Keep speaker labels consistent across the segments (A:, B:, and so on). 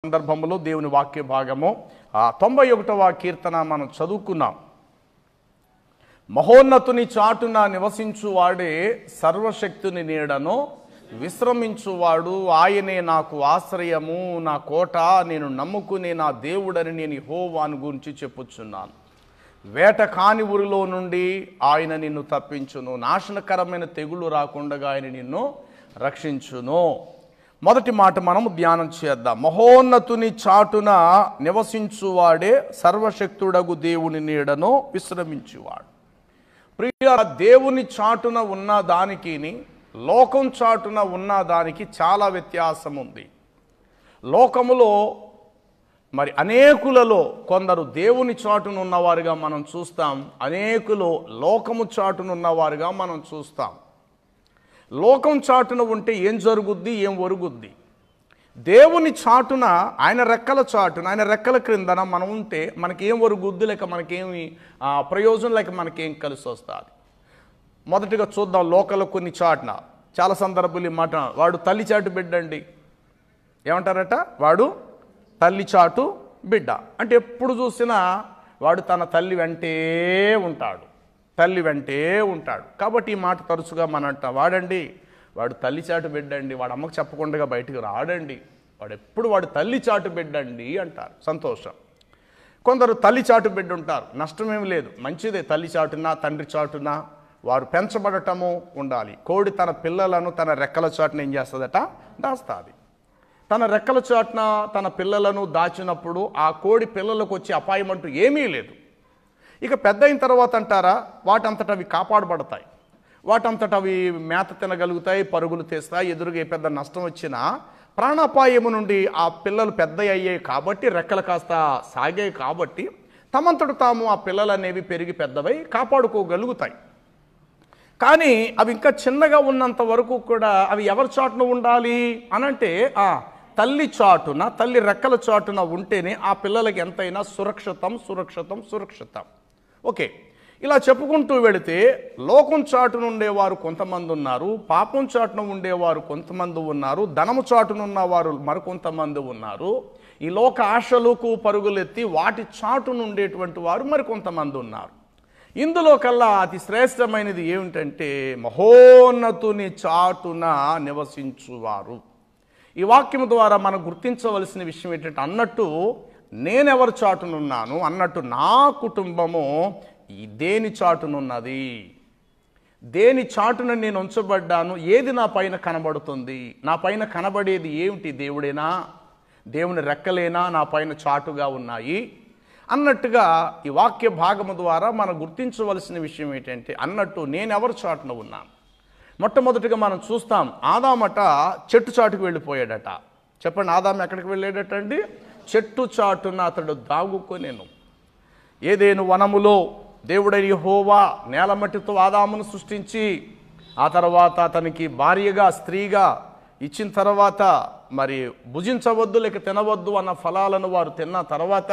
A: సందర్భంలో దేవుని వాక్య భాగము 91వ కీర్తన మనం చదువుకున్నాం. మహోన్నతుని చాటున నివసించువాడే సర్వశక్తుని నీడను విశ్రమించువాడు. ఆయనే నాకు ఆశ్రయము, నా కోట, నేను నమ్ముకునే నా దేవుడని నేను యెహోవాను గురించి చెప్పుచున్నాను. వేట కాని ఊరిలో నుండి ఆయన నిన్ను తప్పించును, నాశనకరమైన తెగులు రాకుండా ఆయన నిన్ను రక్షించును. మొదటి మాట మనము ధ్యానం చేద్దాం. మహోన్నతుని చాటున నివసించువాడే సర్వశక్తుడగు దేవుని నీడను విశ్రమించువాడు. ప్రియ, దేవుని చాటున ఉన్న దానికి లోకం చాటున ఉన్న దానికి చాలా వ్యత్యాసం ఉంది. లోకములో మరి అనేకులలో కొందరు దేవుని చాటున ఉన్నవారుగా మనం చూస్తాం, అనేకులు లోకము చాటున ఉన్నవారుగా మనం చూస్తాం. లోకం చాటున ఉంటే ఏం జరుగుద్ది, ఏం ఒరుగుద్ది? దేవుని చాటున, ఆయన రెక్కల చాటున, ఆయన రెక్కల క్రిందన మనం ఉంటే మనకేం ఒరుగుద్ది, లేక మనకేమి ప్రయోజనం, లేక మనకేం కలిసి వస్తుంది? మొదటిగా చూద్దాం. లోకల కొన్ని చాటున చాలా సందర్భాలు ఈ మాట, వాడు తల్లి చాటు బిడ్డ అండి. ఏమంటారట? వాడు తల్లి చాటు బిడ్డ అంటే ఎప్పుడు చూసినా వాడు తన తల్లి వెంటే ఉంటాడు, తల్లి వెంటే ఉంటాడు. కాబట్టి ఈ మాట తరచుగా మన వాడండి, వాడు తల్లి చాటు బిడ్డండి, వాడు అమ్మకు చెప్పకుండా బయటకు రాడండి, వాడు తల్లి చాటు బిడ్డండి అంటారు. సంతోషం. కొందరు తల్లి చాటు బిడ్డ ఉంటారు, నష్టమేమి లేదు, మంచిదే. తల్లి చాటున తండ్రి చాటున వారు పెంచబడటము ఉండాలి. కోడి తన పిల్లలను తన రెక్కల చాటున ఏం చేస్తుందట? దాస్తుంది. తన రెక్కల చాటున తన పిల్లలను దాచినప్పుడు ఆ కోడి పిల్లలకు వచ్చే అపాయం అంటూ ఏమీ లేదు. ఇక పెద్ద అయిన తర్వాత అంటారా, వాటంతట అవి కాపాడబడతాయి, వాటంతట అవి మేత తినగలుగుతాయి, పరుగులు తీస్తాయి. ఎదురుగా పెద్ద నష్టం వచ్చినా ప్రాణాపాయము నుండి ఆ పిల్లలు పెద్ద అయ్యాయి కాబట్టి, రెక్కలు కాస్త సాగాయి కాబట్టి తమంతట తాము ఆ పిల్లలు అనేవి పెరిగి పెద్దవై కాపాడుకోగలుగుతాయి. కానీ అవి ఇంకా చిన్నగా ఉన్నంత వరకు కూడా అవి ఎవరి చాటున ఉండాలి అనంటే తల్లి చాటున, తల్లి రెక్కల చాటున ఉంటేనే ఆ పిల్లలకి ఎంతైనా సురక్షితం. ఓకే, ఇలా చెప్పుకుంటూ వెళితే లోకం చాటున ఉండేవారు కొంతమంది ఉన్నారు, పాపం చాటున ఉండేవారు కొంతమంది ఉన్నారు, ధనము చాటున ఉన్నవారు మరికొంతమంది ఉన్నారు, ఈ లోక ఆశలకు పరుగులెత్తి వాటి చాటున ఉండేటువంటి వారు మరికొంతమంది ఉన్నారు. ఇందులో కల్లా అతి శ్రేష్టమైనది ఏమిటంటే మహోన్నతుని చాటున నివసించువారు. ఈ వాక్యం ద్వారా మనం గుర్తించవలసిన విషయం ఏంటంటే, అన్నట్టు నేనెవరి చాటునున్నాను అన్నట్టు నా కుటుంబము దేని చాటునున్నది, దేని చాటున నేను ఉంచబడ్డాను, ఏది నా పైన కనబడుతుంది, నా పైన కనబడేది ఏమిటి? దేవుడేనా, దేవుని రెక్కలేనా నా పైన చాటుగా ఉన్నాయి అన్నట్టుగా ఈ వాక్య భాగము ద్వారా మనం గుర్తించవలసిన విషయం ఏంటంటే, అన్నట్టు నేనెవరి చాటున ఉన్నాను. మొట్టమొదటిగా మనం చూస్తాం, ఆదామట చెట్టు చాటుకు వెళ్ళిపోయాడట. చెప్పండి, ఆదాము ఎక్కడికి వెళ్ళాడట అండి? చెట్టు చాటున అతడు దాగుకొనెను. ఏదేను వనములో దేవుడైన యెహోవా నేలమట్టితో ఆదామును సృష్టించి ఆ తర్వాత అతనికి భార్యగా స్త్రీగా ఇచ్చిన తర్వాత మరి భుజించవద్దు లేక తినవద్దు అన్న ఫలాలను వారు తిన్న తర్వాత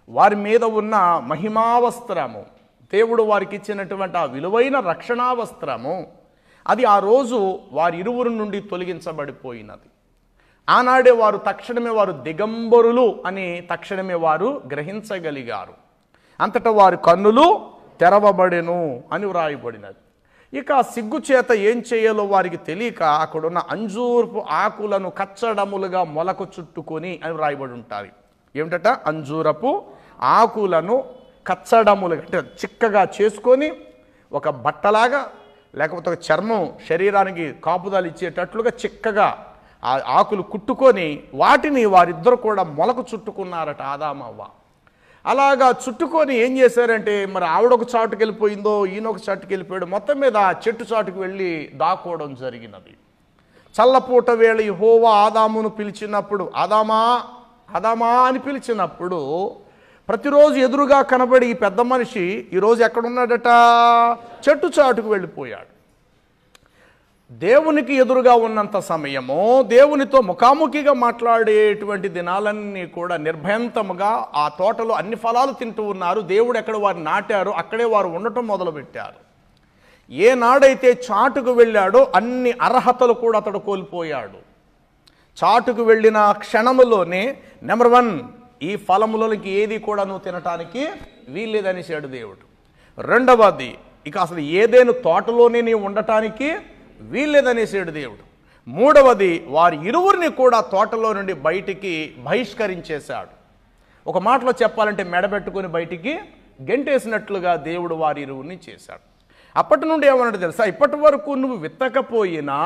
A: వారి మీద ఉన్న మహిమావస్త్రము, దేవుడు వారికి ఇచ్చినటువంటి ఆ విలువైన రక్షణావస్త్రము, అది ఆ రోజు వారి ఇరువురు నుండి తొలగించబడిపోయినది. ఆనాడే వారు తక్షణమే వారు దిగంబరులు అని తక్షణమే వారు గ్రహించగలిగారు. అంతటా వారి కన్నులు తెరవబడెను అని వ్రాయబడినది. ఇక సిగ్గుచేత ఏం చేయాలో వారికి తెలియక అక్కడున్న అంజూరపు ఆకులను కచ్చడములుగా మొలకు చుట్టుకొని అని వ్రాయబడి ఉంటారు. ఏమిటట? అంజూరపు ఆకులను కచ్చడములుగా అంటే చిక్కగా చేసుకొని ఒక బట్టలాగా లేకపోతే ఒక చర్మం శరీరానికి కాపుదలు ఇచ్చేటట్లుగా చిక్కగా ఆ ఆకులు కుట్టుకొని వాటిని వారిద్దరు కూడా మొలకు చుట్టుకున్నారట, ఆదామవ్వ. అలాగా చుట్టుకొని ఏం చేశారంటే, మరి ఆవిడొక చాటుకు వెళ్ళిపోయిందో ఈయనొక చాటుకు వెళ్ళిపోయాడు, మొత్తం మీద ఆ చెట్టు చాటుకు వెళ్ళి దాక్కోవడం జరిగినది. చల్లపూట వేళ యెహోవా ఆదామును పిలిచినప్పుడు, ఆదామా ఆదామా అని పిలిచినప్పుడు ప్రతిరోజు ఎదురుగా కనబడి ఈ పెద్ద మనిషి ఈరోజు ఎక్కడున్నాడట? చెట్టు చాటుకు వెళ్ళిపోయాడు. దేవునికి ఎదురుగా ఉన్నంత సమయము, దేవునితో ముఖాముఖిగా మాట్లాడేటువంటి దినాలన్నీ కూడా నిర్భయంతముగా ఆ తోటలో అన్ని ఫలాలు తింటూ ఉన్నారు. దేవుడు ఎక్కడ వారు నాటారో అక్కడే వారు ఉండటం మొదలుపెట్టారు. ఏనాడైతే చాటుకు వెళ్ళాడో అన్ని అర్హతలు కూడా అతడు కోల్పోయాడు. చాటుకు వెళ్ళిన క్షణములోనే నెంబర్ 1, ఈ ఫలములకి ఏది కూడా నువ్వు తినటానికి వీల్లేదనేసాడు దేవుడు. రెండవది, ఇక అసలు ఏదేను తోటలోనే నీవు ఉండటానికి వీల్లేదనేసాడు దేవుడు. మూడవది, వారి ఇరువురిని కూడా తోటలో నుండి బయటికి బహిష్కరించేశాడు. ఒక మాటలో చెప్పాలంటే మెడబెట్టుకుని బయటికి గెంటేసినట్లుగా దేవుడు వారి ఇరువురిని చేశాడు. అప్పటి నుండి ఏమన్నాడు తెలుసా, ఇప్పటి వరకు నువ్వు విత్తకపోయినా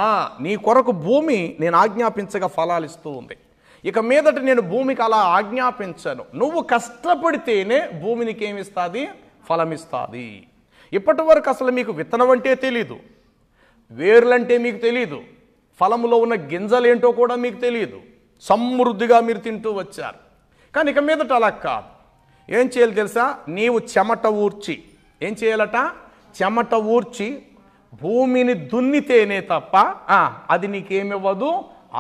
A: నీ కొరకు భూమి నేను ఆజ్ఞాపించగా ఫలాలు ఇస్తూ ఉంది. ఇక మీదట నేను భూమికి అలా ఆజ్ఞాపించను. నువ్వు కష్టపడితేనే భూమి నీకేమిస్తుంది? ఫలమిస్తుంది. ఇప్పటి వరకు అసలు మీకు విత్తనం అంటే తెలీదు, వేర్లంటే మీకు తెలీదు, ఫలములో ఉన్న గింజలేంటో కూడా మీకు తెలియదు. సమృద్ధిగా మీరు తింటూ వచ్చారు. కానీ ఇక మీదట అలా కాదు. ఏం చేయాలి తెలుసా? నీవు చెమట ఊర్చి, ఏం చేయాలట? చెమట ఊర్చి భూమిని దున్నితేనే తప్ప అది నీకేమివ్వదు?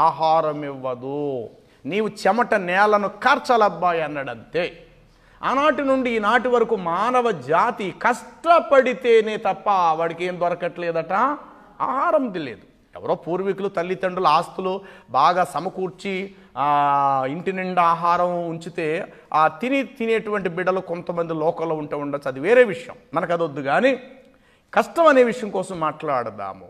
A: ఆహారం ఇవ్వదు. నీవు చెమట నేలను కార్చాలబ్బాయి అన్నాడంతే. ఆనాటి నుండి ఈనాటి వరకు మానవ జాతి కష్టపడితేనే తప్ప వాడికి ఏం దొరకట్లేదట? ఆహారం లేదు. ఎవరో పూర్వీకులు తల్లిదండ్రుల ఆస్తులు బాగా సమకూర్చి ఇంటి నిండా ఆహారం ఉంచితే తినేటువంటి బిడ్డలు కొంతమంది లోకంలో ఉంటూ ఉండొచ్చు, అది వేరే విషయం, మనకు అది వద్దు. కానీ కష్టం అనే విషయం కోసం మాట్లాడదాము.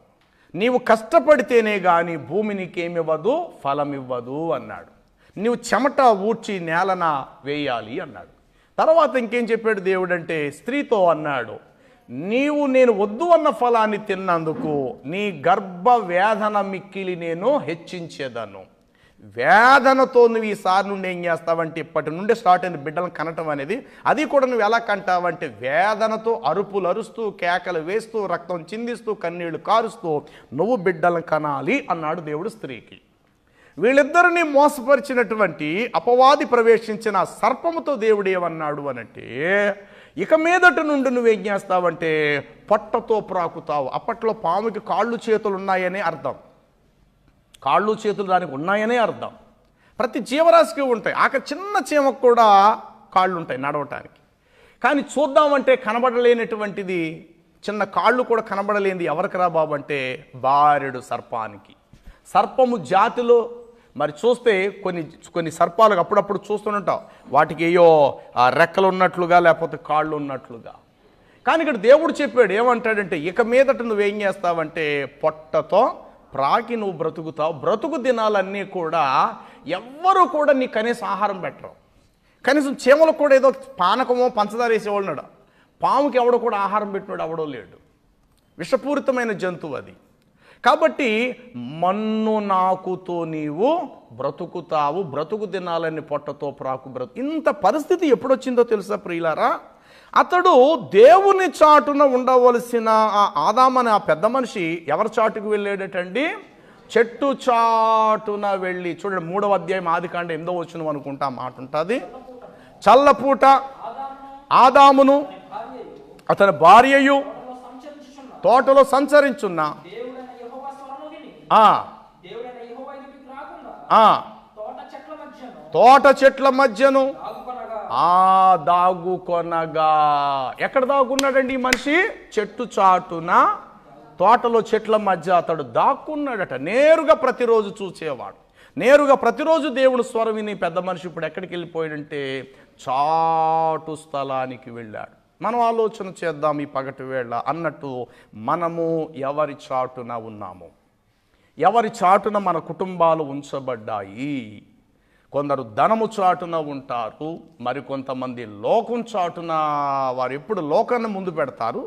A: నీవు కష్టపడితేనే కానీ భూమి నీకేమివ్వదు? ఫలం ఇవ్వదు అన్నాడు. నీవు చెమట ఊడ్చి నేలన వేయాలి అన్నాడు. తర్వాత ఇంకేం చెప్పాడు దేవుడు అంటే, స్త్రీతో అన్నాడు, నేను వద్దు అన్న ఫలాన్ని తిన్నందుకు నీ గర్భ వేదన మిక్కిలి నేను హెచ్చించేదను. వేదనతో నువ్వు ఈసారి నుండి ఏం చేస్తావంటే, ఇప్పటి నుండి స్టార్ట్ అయిన బిడ్డలను కనటం అనేది, అది కూడా నువ్వు ఎలా కంటావంటే వేదనతో అరుపులు అరుస్తూ, కేకలు వేస్తూ, రక్తం చిందిస్తూ, కన్నీళ్లు కారుస్తూ నువ్వు బిడ్డలను కనాలి అన్నాడు దేవుడు స్త్రీకి. వీళ్ళిద్దరిని మోసపరిచినటువంటి అపవాది ప్రవేశించిన సర్పముతో దేవుడు ఏమన్నాడు అనంటే, ఇక మీదట నుండి నువ్వేం చేస్తావంటే పొట్టతో ప్రాకుతావు. అప్పట్లో పాముకి కాళ్ళు చేతులు ఉన్నాయనే అర్థం, కాళ్ళు చేతులు దానికి ఉన్నాయనే అర్థం. ప్రతి జీవరాశికి ఉంటాయి. చిన్న చీమకు కూడా కాళ్ళు ఉంటాయి నడవటానికి. కానీ చూద్దామంటే కనబడలేనటువంటిది, చిన్న కాళ్ళు కూడా కనబడలేనిది ఎవరికి రా బాబు అంటే బారెడు సర్పానికి. సర్పము జాతిలో మరి చూస్తే కొన్ని సర్పాలకు అప్పుడప్పుడు చూస్తుంటాం, వాటికి ఏయో రెక్కలు ఉన్నట్లుగా లేకపోతే కాళ్ళు ఉన్నట్లుగా. కానీ ఇక్కడ దేవుడు చెప్పాడు ఏమంటాడంటే, ఇక మీదట నువ్వేం చేస్తావంటే పొట్టతో ప్రాకి నువ్వు బ్రతుకుతావు. బ్రతుకు దినాలన్నీ కూడా ఎవ్వరూ కూడా నీ కనీసం ఆహారం పెట్టరు. కనీసం చీమలకు కూడా ఏదో పానకమో పంచదార వేసేవాళ్ళున్నాడు. పాముకి ఎవడో కూడా ఆహారం పెట్టినాడు ఎవడో లేడు. విషపూరితమైన జంతువు అది. కాబట్టి మన్ను నాకుతో నీవు బ్రతుకుతావు, బ్రతుకు దినాలన్నీ పొట్టతో ప్రాకు ఇంత పరిస్థితి ఎప్పుడొచ్చిందో తెలుసా ప్రియులారా? అతడు దేవుని చాటున ఉండవలసిన ఆదామని ఆ పెద్ద మనిషి ఎవరి చాటుకు వెళ్ళాడటండి? చెట్టు చాటున వెళ్ళి. చూడండి 3వ అధ్యాయం ఆదికాండ 8వ వచనం అనుకుంటా మాట ఉంటుంది. చల్లపూట ఆదామును అతని భార్యయు తోటలో సంచరించున్న తోట చెట్ల మధ్యను దాగుకొనగా. ఎక్కడ దాగుకున్నాడండి ఈ మనిషి? చెట్టు చాటున తోటలో చెట్ల మధ్య అతడు దాక్కున్నాడట. నేరుగా ప్రతిరోజు చూసేవాడు, నేరుగా ప్రతిరోజు దేవుడు స్వరం విని పెద్ద మనిషి ఇప్పుడు ఎక్కడికి వెళ్ళిపోయాడంటే చాటు స్థలానికి వెళ్ళాడు. మనం ఆలోచన చేద్దాం ఈ పగటి వేళ అన్నట్టు, మనము ఎవరి చాటున ఉన్నాము? ఎవరి చాటున మన కుటుంబాలు ఉంచబడ్డాయి? కొందరు ధనము చాటున ఉంటారు, మరికొంతమంది లోకం చాటున. వారు ఎప్పుడు లోకాన్ని ముందు పెడతారు,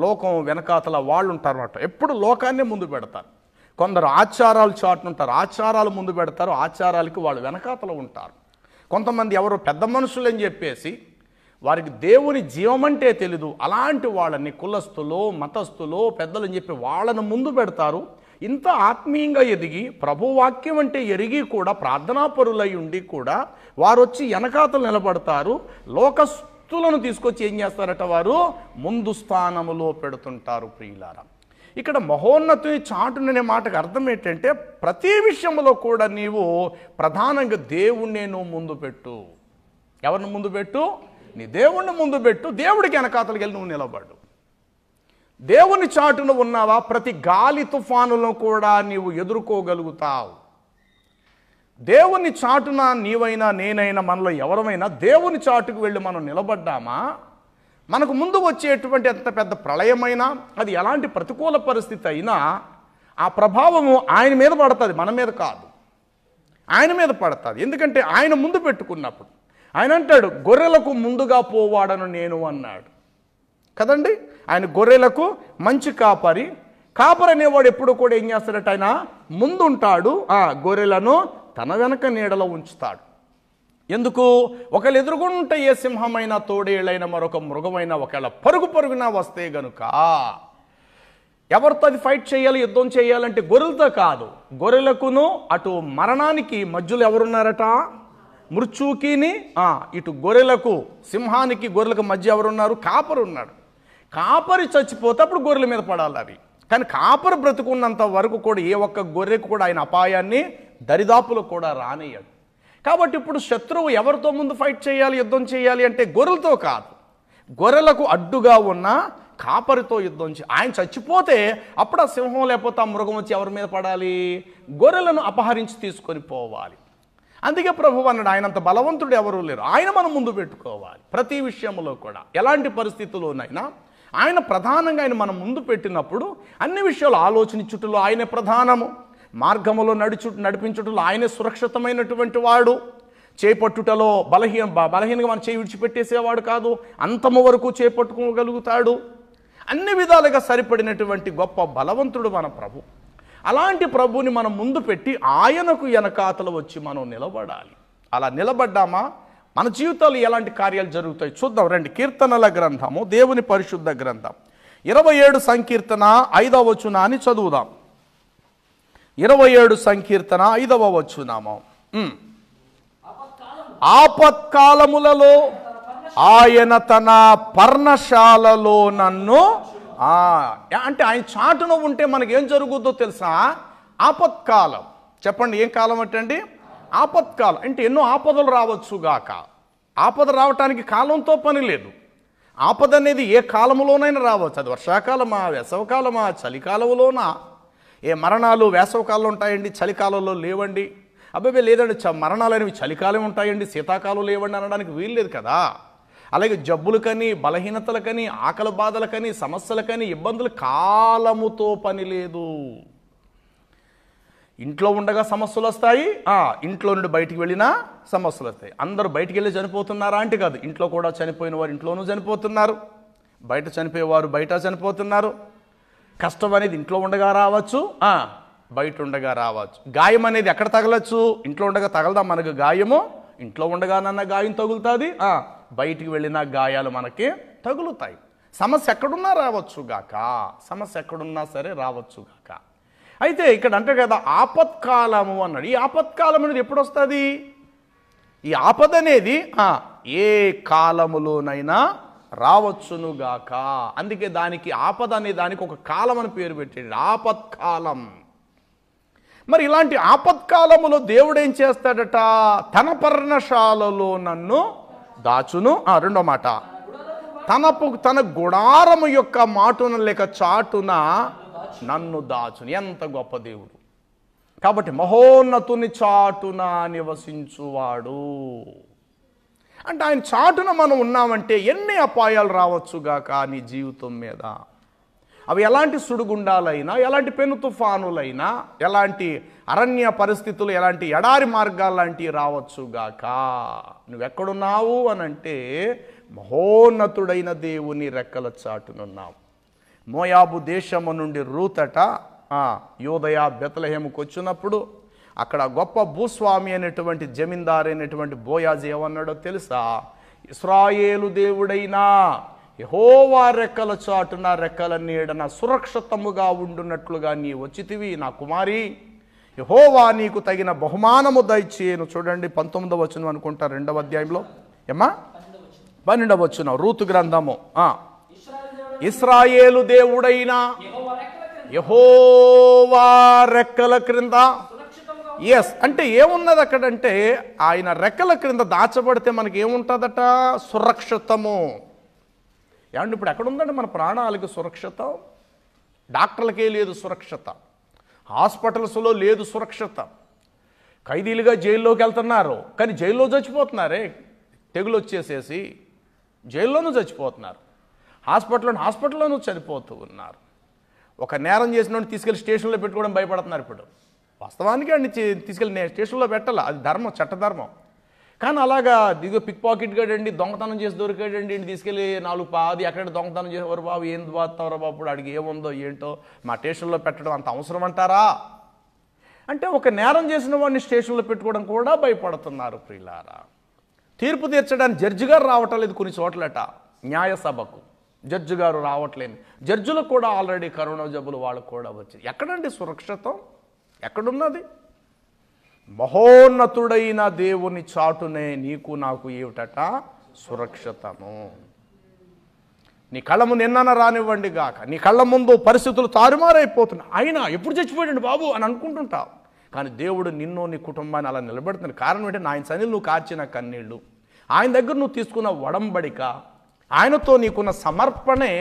A: లోకం వెనకాతల వాళ్ళు ఉంటారన్నమాట. ఎప్పుడు లోకాన్ని ముందు పెడతారు. కొందరు ఆచారాలు చాటున ఉంటారు, ఆచారాలు ముందు పెడతారు, ఆచారాలకి వాళ్ళు వెనకాతల ఉంటారు. కొంతమంది ఎవరు పెద్ద మనుషులు అని చెప్పేసి వారికి దేవుని జీవమంటే తెలీదు, అలాంటి వాళ్ళని కులస్తులో మతస్థులో పెద్దలు అని చెప్పి వాళ్ళను ముందు పెడతారు. ఇంత ఆత్మీయంగా ఎదిగి ప్రభువాక్యం అంటే ఎరిగి కూడా ప్రార్థనాపరులై ఉండి కూడా వారు వచ్చి వెనకాతలు నిలబడతారు. లోకస్తులను తీసుకొచ్చి ఏం చేస్తారట? వారు ముందు స్థానములో పెడుతుంటారు. ప్రియులారా, ఇక్కడ మహోన్నతుని చాటుననే మాటకు అర్థం ఏంటంటే, ప్రతి విషయంలో కూడా నీవు ప్రధానంగా దేవుణ్ణి నువ్వు ముందు పెట్టు. ఎవరిని ముందు పెట్టు? నీ దేవుణ్ణి ముందు పెట్టు. దేవుడికి వెనకాతలకి వెళ్ళి నువ్వు నిలబడు. దేవుని చాటున ఉన్నావా? ప్రతి గాలి తుఫానులను కూడా నీవు ఎదుర్కోగలుగుతావు. దేవుని చాటున నీవైనా నేనైనా మనలో ఎవరమైనా దేవుని చాటుకు వెళ్ళి మనం నిలబడ్డామా, మనకు ముందు వచ్చేటువంటి ఎంత పెద్ద ప్రళయమైనా, అది ఎలాంటి ప్రతికూల పరిస్థితి అయినా ఆ ప్రభావము ఆయన మీద పడుతుంది, మన మీద కాదు. ఆయన మీద పడుతుంది. ఎందుకంటే ఆయన ముందు పెట్టుకున్నప్పుడు ఆయన అంటాడు, గొర్రెలకు ముందుగా పోవాడను నేను అన్నాడు కదండి. ఆయన గొర్రెలకు మంచి కాపరి. కాపరి అనేవాడు ఎప్పుడు కూడా ఏం చేస్తాడట, ఆయన ముందుంటాడు, ఆ గొర్రెలను తన వెనక నీడలో ఉంచుతాడు. ఎందుకు? ఒకళ్ళు ఎదురుగుంటే ఏ సింహమైన తోడేళ్ళైన మరొక మృగమైన ఒకవేళ పరుగున వస్తే గనుక ఎవరితో అది ఫైట్ చేయాలి, యుద్ధం చేయాలంటే గొర్రెలతో కాదు, గొర్రెలకును అటు మరణానికి మధ్యలో ఎవరున్నారట, మృత్యుకిని ఇటు గొర్రెలకు సింహానికి గొర్రెలకు మధ్య ఎవరున్నారు, కాపరి ఉన్నాడు. కాపరి చచ్చిపోతే అప్పుడు గొర్రెల మీద పడాలి అవి. కానీ కాపరి బ్రతుకున్నంత వరకు కూడా ఏ ఒక్క గొర్రెకు కూడా ఆయన అపాయాన్ని దరిదాపులు కూడా రానియ్యాడు. కాబట్టి ఇప్పుడు శత్రువు ఎవరితో ముందు ఫైట్ చేయాలి, యుద్ధం చేయాలి అంటే గొర్రెలతో కాదు, గొర్రెలకు అడ్డుగా ఉన్న కాపరితో యుద్ధం చేయాలి. ఆయన చచ్చిపోతే అప్పుడు ఆ సింహం లేకపోతే ఆ మృగం వచ్చి ఎవరి మీద పడాలి, గొర్రెలను అపహరించి తీసుకొని పోవాలి. అందుకే ప్రభువు అన్నాడు, ఆయనంత బలవంతుడు ఎవరూ లేరు, ఆయన మనం ముందు పెట్టుకోవాలి. ప్రతి విషయంలో కూడా ఎలాంటి పరిస్థితుల్లోనైనా ఆయన ప్రధానంగా ఆయన మనం ముందు పెట్టినప్పుడు అన్ని విషయాలు ఆలోచించుటలో ఆయనే ప్రధానము, మార్గములో నడిపించుటలో ఆయనే సురక్షితమైనటువంటి వాడు, చేపట్టుటలో బలహీనంగా మనం చేయి విడిచిపెట్టేసేవాడు కాదు, అంతము వరకు చేపట్టుకోగలుగుతాడు. అన్ని విధాలుగా సరిపడినటువంటి గొప్ప బలవంతుడు మన ప్రభు. అలాంటి ప్రభుని మనం ముందు పెట్టి ఆయనకు వెనకాతలు వచ్చి మనం నిలబడాలి. అలా నిలబడ్డామా మన జీవితాలు ఎలాంటి కార్యాలు జరుగుతాయి చూద్దాం రండి. కీర్తనల గ్రంథము, దేవుని పరిశుద్ధ గ్రంథం, 27 సంకీర్తన 5వ వచనాన్ని చదువుదాం. 27 సంకీర్తన 5వ వచనము. ఆపత్కాలములలో ఆయన తన పర్ణశాలలో నన్ను, అంటే ఆయన చాటున ఉంటే మనకేం జరుగుతుందో తెలుసా? ఆపత్కాలం. చెప్పండి, ఏం కాలం అంటే? ఆపత్కాలం. అంటే ఎన్నో ఆపదలు రావచ్చు గాక. ఆపద రావటానికి కాలంతో పని లేదు. ఆపద అనేది ఏ కాలంలోనైనా రావచ్చు. అది వర్షాకాలమా, వేసవకాలమా, చలికాలంలోనా? ఏ మరణాలు వేసవకాలంలో ఉంటాయండి, చలికాలంలో లేవండి. అబ్బాయి లేదండి, మరణాలు అనేవి చలికాలం ఉంటాయండి, శీతాకాలం లేవండి అనడానికి వీలు లేదు కదా. అలాగే జబ్బులకని, బలహీనతలకని, ఆకలి బాధలకని, సమస్యలకని, ఇబ్బందులు కాలముతో పని లేదు. ఇంట్లో ఉండగా సమస్యలు వస్తాయి, ఇంట్లో నుండి బయటికి వెళ్ళినా సమస్యలు వస్తాయి. అందరూ బయటికి వెళ్ళి చనిపోతున్నారా అంటే కాదు, ఇంట్లో కూడా చనిపోయిన వారు ఇంట్లోనూ చనిపోతున్నారు, బయట చనిపోయేవారు బయట చనిపోతున్నారు. కష్టం అనేది ఇంట్లో ఉండగా రావచ్చు, బయట ఉండగా రావచ్చు. గాయం అనేది ఎక్కడ తగలచ్చు? ఇంట్లో ఉండగా తగలదా మనకు గాయము? ఇంట్లో ఉండగానన్న గాయం తగులుతుంది, బయటికి వెళ్ళిన గాయాలు మనకి తగులుతాయి. సమస్య ఎక్కడున్నా రావచ్చు గాక, సమస్య ఎక్కడున్నా సరే రావచ్చు గాక. అయితే ఇక్కడ అంటే కదా ఆపత్కాలము అన్నాడు. ఈ ఆపత్కాలం అనేది ఎప్పుడు వస్తుంది? ఈ ఆపద అనేది ఏ కాలములోనైనా రావచ్చునుగాక. అందుకే దానికి ఆపద అనే దానికి ఒక కాలం అని పేరు పెట్టాడు, ఆపత్కాలం. మరి ఇలాంటి ఆపత్కాలములో దేవుడు ఏం చేస్తాడట? తన పర్ణశాలలో నన్ను దాచును. రెండో మాట, తన గుడారము యొక్క మాటున లేక చాటున నన్ను దాచును. ఎంత గొప్ప దేవుడు! కాబట్టి మహోన్నతుని చాటున నివసించువాడు అంటే ఆయన చాటున మనం ఉన్నామంటే ఎన్ని అపాయాలు రావచ్చుగాక నీ జీవితం మీద. అవి ఎలాంటి సుడిగుండాలైనా, ఎలాంటి పెను తుఫానులైనా, ఎలాంటి అరణ్య పరిస్థితులు, ఎలాంటి ఎడారి మార్గాలు లాంటివి రావచ్చుగాక. నువ్వెక్కడున్నావు అనంటే మహోన్నతుడైన దేవుని రెక్కల చాటునున్నావు. మోయాబు దేశము నుండి రూతట యోదయ బెత్లెహేముకు వచ్చినప్పుడు అక్కడ గొప్ప భూస్వామి అనేటువంటి జమీందారు అయినటువంటి బోయాజు ఏమన్నాడో తెలుసా? ఇశ్రాయేలు దేవుడైనా యెహోవా రెక్కల చాటున రెక్కల నీడన సురక్షితముగా ఉండునట్లుగా నీ వచ్చితివి నా కుమారి, యెహోవా నీకు తగిన బహుమానము దయచేయను. చూడండి 19వ వచనం అనుకుంటా, 2వ అధ్యాయంలో ఏమా 12వ వచనం రూతు గ్రంథము. ఇశ్రాయేలు దేవుడైన యెహోవా రెక్కల క్రింద. ఎస్ అంటే ఏమున్నది అక్కడంటే ఆయన రెక్కల క్రింద దాచబడితే మనకి ఏముంటుందట? సురక్షితము. ఏమంటే ఇప్పుడు ఎక్కడుందండి మన ప్రాణాలకి సురక్షిత? డాక్టర్లకే లేదు సురక్షిత, హాస్పిటల్స్లో లేదు సురక్షిత, ఖైదీలుగా జైల్లోకి వెళ్తున్నారు, కానీ జైల్లో చచ్చిపోతున్నారే, తెగులు వచ్చేసేసి జైల్లోనూ చచ్చిపోతున్నారు, హాస్పిటల్లోనూ చనిపోతూ ఉన్నారు. ఒక నేరం చేసిన తీసుకెళ్లి స్టేషన్లో పెట్టుకోవడం భయపడుతున్నారు. ఇప్పుడు వాస్తవానికి అన్ని తీసుకెళ్ళి స్టేషన్లో పెట్టాలి, అది ధర్మం, చట్టధర్మం. కానీ అలాగా పిక్ పాకెట్ గాడండి, దొంగతనం చేసి దొరికాడండి, తీసుకెళ్ళి 4 పాది ఎక్కడ దొంగతనం చేసేవారు బాబు, ఏం బాగుతారో బాబు, అడిగి ఏముందో ఏంటో మా స్టేషన్లో పెట్టడం అంత అవసరం అంటారా? అంటే ఒక నేరం చేసిన వాడిని స్టేషన్లో పెట్టుకోవడం కూడా భయపడుతున్నారు. ప్రియులారా, తీర్పు తీర్చడానికి జడ్జి గారు రావటం లేదు కొన్ని చోట్లట, న్యాయసభకు జడ్జి గారు రావట్లేదు. జడ్జిలకు కూడా ఆల్రెడీ కరోనా జబ్బులు వాళ్ళకు కూడా వచ్చాయి. ఎక్కడండి సురక్షితం? ఎక్కడున్నది? మహోన్నతుడైన దేవుని చాటునే నీకు నాకు ఏమిటట సురక్షితము. నీ కళ్ళ ముందు ఎన్నన్నా రానివ్వండి గాక, నీ కళ్ళ ముందు పరిస్థితులు తారుమారైపోతున్నాయి, అయినా ఎప్పుడు చచ్చిపోయాడు బాబు అని అనుకుంటుంటావు. కానీ దేవుడు నిన్ను నీ కుటుంబాన్ని అలా నిలబెడుతున్నాడు. కారణం ఏంటంటే ఆయన సన్నిధిలో నువ్వు కార్చిన కన్నీళ్ళు, ఆయన దగ్గర నువ్వు తీసుకున్న ఒడంబడిక, ఆయనతో నీకున్న సమర్పణే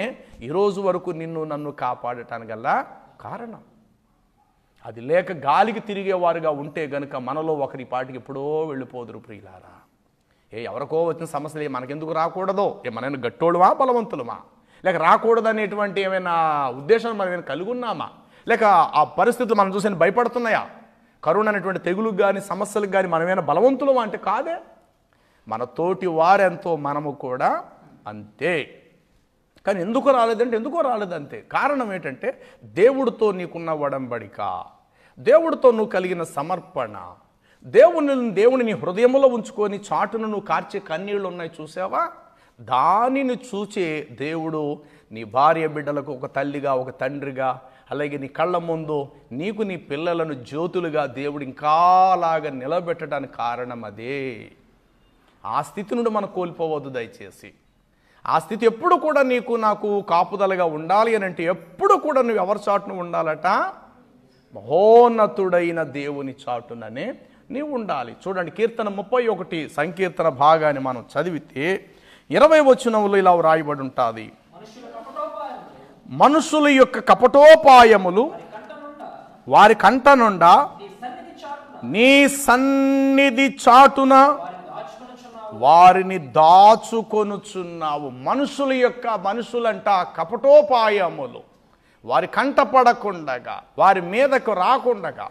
A: ఈరోజు వరకు నిన్ను నన్ను కాపాడటానికి గల కారణం. అది లేక గాలికి తిరిగేవారుగా ఉంటే గనుక మనలో ఒకరి పాటికి ఎప్పుడో వెళ్ళిపోదురు. ప్రియులారా, ఎవరికో వచ్చిన సమస్యలు మనకెందుకు రాకూడదో, మనైనా గట్టోడుమా బలవంతులమా, లేక రాకూడదు అనేటువంటి ఏమైనా ఉద్దేశం మనం ఏమైనా కలిగి ఉన్నామా, లేక ఆ పరిస్థితులు మనం చూసి భయపడుతున్నాయా? కరోనా అనేటువంటి తెగులకు కానీ సమస్యలకు కానీ మనమేమైనా బలవంతులమా అంటే కాదే. మన తోటి వారెంతో మనము కూడా అంతే. కానీ ఎందుకు రాలేదంటే కారణం ఏంటంటే దేవుడితో నీకున్న ఒడంబడిక, దేవుడితో నువ్వు కలిగిన సమర్పణ, దేవుని నీ హృదయంలో ఉంచుకొని చాటును నువ్వు కార్చే కన్నీళ్ళు ఉన్నాయి చూసావా, దానిని చూచే దేవుడు నీ భార్య బిడ్డలకు ఒక తల్లిగా ఒక తండ్రిగా, అలాగే నీ కళ్ళ ముందు నీకు నీ పిల్లలను జ్యోతులుగా దేవుడు ఇంకాలాగా నిలబెట్టడానికి కారణం అదే. ఆ స్థితి నుండి మనం కోల్పోవద్దు దయచేసి. ఆ స్థితి ఎప్పుడు కూడా నీకు నాకు కాపుదలగా ఉండాలి అని అంటే ఎప్పుడు కూడా నువ్వు ఎవరి చాటును ఉండాలట? మహోన్నతుడైన దేవుని చాటుననే నీవు ఉండాలి. చూడండి, కీర్తన 31 సంకీర్తన భాగాన్ని మనం చదివితే 20 వచనంలో ఇలా రాయబడి ఉంటుంది, మనుషుల యొక్క కపటోపాయములు వారి కంట నుండా నీ సన్నిధి చాటున వారిని దాచుకొనుచున్నావు. మనుషులంట కపటోపాయములు వారి కంటపడకుండగా, వారి మీదకు రాకుండగా,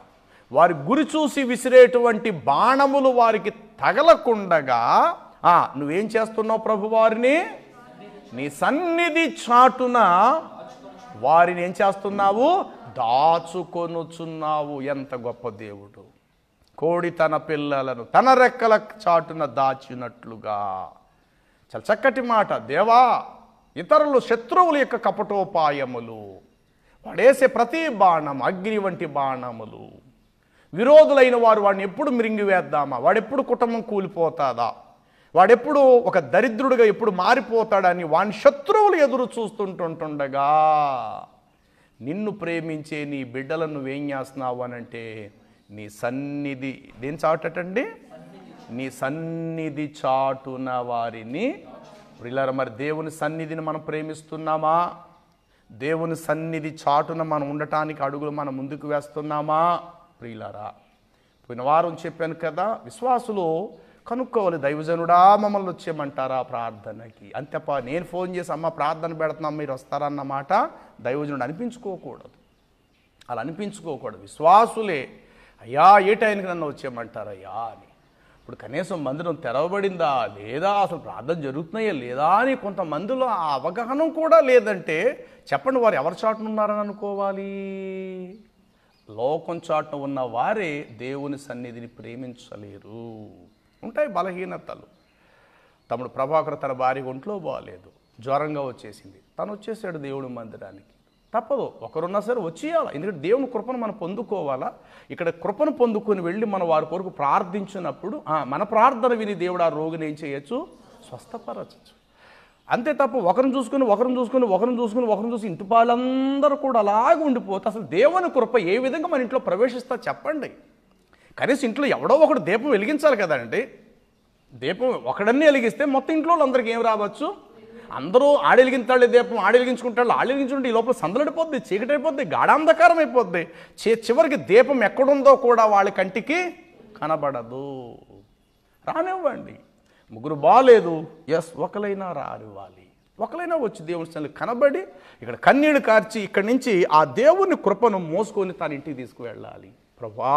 A: వారి గురి చూసి విసిరేటువంటి బాణములు వారికి తగలకుండగా నువ్వేం చేస్తున్నావు ప్రభు? వారిని నీ సన్నిధి చాటున వారిని ఏం చేస్తున్నావు? దాచుకొనుచున్నావు. ఎంత గొప్ప దేవుడు! కోడి తన పిల్లలను తన రెక్కల చాటున దాచినట్లుగా. చాలా చక్కటి మాట. దేవా, ఇతరులు శత్రువుల యొక్క కపటోపాయములు, వాడేసే ప్రతి బాణం అగ్ని వంటి బాణములు, విరోధులైన వారు వాడిని ఎప్పుడు మిరింగివేద్దామా, వాడెప్పుడు కుటుంబం కూలిపోతాదా, వాడెప్పుడు ఒక దరిద్రుడిగా ఎప్పుడు మారిపోతాడని వాని శత్రువులు ఎదురు చూస్తుంటుండగా నిన్ను ప్రేమించే నీ బిడ్డలను నువ్వేం చేస్తున్నావు అనంటే నీ సన్నిధి దేని చాటండి? నీ సన్నిధి చాటున వారిని. ప్రియులారా, మరి దేవుని సన్నిధిని మనం ప్రేమిస్తున్నామా? దేవుని సన్నిధి చాటున మనం ఉండటానికి అడుగులు మనం ముందుకు వేస్తున్నామా? ప్రియులారా, పోయిన వారం చెప్పాను కదా, విశ్వాసులు కనుక్కోవాలి, దైవజనుడా మమ్మల్ని వచ్చేయమంటారా ప్రార్థనకి? అంతేపా నేను ఫోన్ చేసి అమ్మ ప్రార్థన పెడుతున్నాం మీరు వస్తారన్నమాట దైవజనుడు అనిపించుకోకూడదు. అలా అనిపించుకోకూడదు. విశ్వాసులే అయ్యా ఏ టైంకి నన్ను వచ్చేయమంటారయ్యా అని. ఇప్పుడు కనీసం మందిరం తెరవబడిందా లేదా, అసలు ప్రార్థన జరుగుతున్నాయా లేదా అని కొంతమందిలో ఆ అవగాహన కూడా లేదంటే చెప్పండి, వారు ఎవరి చాటున ఉన్నారని అనుకోవాలి? లోకం చాటున ఉన్న వారే దేవుని సన్నిధిని ప్రేమించలేరు. ఉంటాయి బలహీనతలు. తమ్ముడు ప్రభాకర్ తన భార్య ఒంట్లో బాగాలేదు, జ్వరంగా వచ్చేసింది, తను వచ్చేసాడు దేవుడి మందిరానికి. తప్పదు, ఒకరున్నా సరే వచ్చేయాలి. ఎందుకంటే దేవుని కృపను మనం పొందుకోవాలా. ఇక్కడ కృపను పొందుకొని వెళ్ళి మనం వారి కొరకు ప్రార్థించినప్పుడు మన ప్రార్థన విని దేవుడు ఆ రోగిని ఏం చేయొచ్చు? స్వస్థపరచచ్చు. అంతే తప్ప ఒకరిని చూసి ఇంటి వాళ్ళందరూ కూడా అలాగే ఉండిపోతే అసలు దేవుని కృప ఏ విధంగా మన ఇంట్లో ప్రవేశిస్తా చెప్పండి. కనీసం ఇంట్లో ఎవడో ఒకడు దీపం వెలిగించాలి కదండి. దీపం ఒకడన్నీ వెలిగిస్తే మొత్తం ఇంట్లో అందరికీ ఏం రావచ్చు? అందరూ ఆడెలిగింతాళ్ళే దీపం, ఆడెలిగించుకుంటాళ్ళు, ఆడెలిగించుకుంటే ఈ లోపల సందలడిపోద్ది, చీకటైపోద్ది, గాఢాంధకారం అయిపోద్ది. చివరికి దీపం ఎక్కడుందో కూడా వాళ్ళ కంటికి కనబడదు. రానివ్వండి. ముగ్గురు బాలేదు, ఎస్, ఒకలైనా రానివ్వాలి. ఒకలైనా వచ్చి దేవుని సన్నిధిలో కనబడి ఇక్కడ కన్నీళ్లు కార్చి ఇక్కడి నుంచి ఆ దేవుని కృపను మోసుకొని తన ఇంటికి తీసుకువెళ్ళాలి. ప్రభా,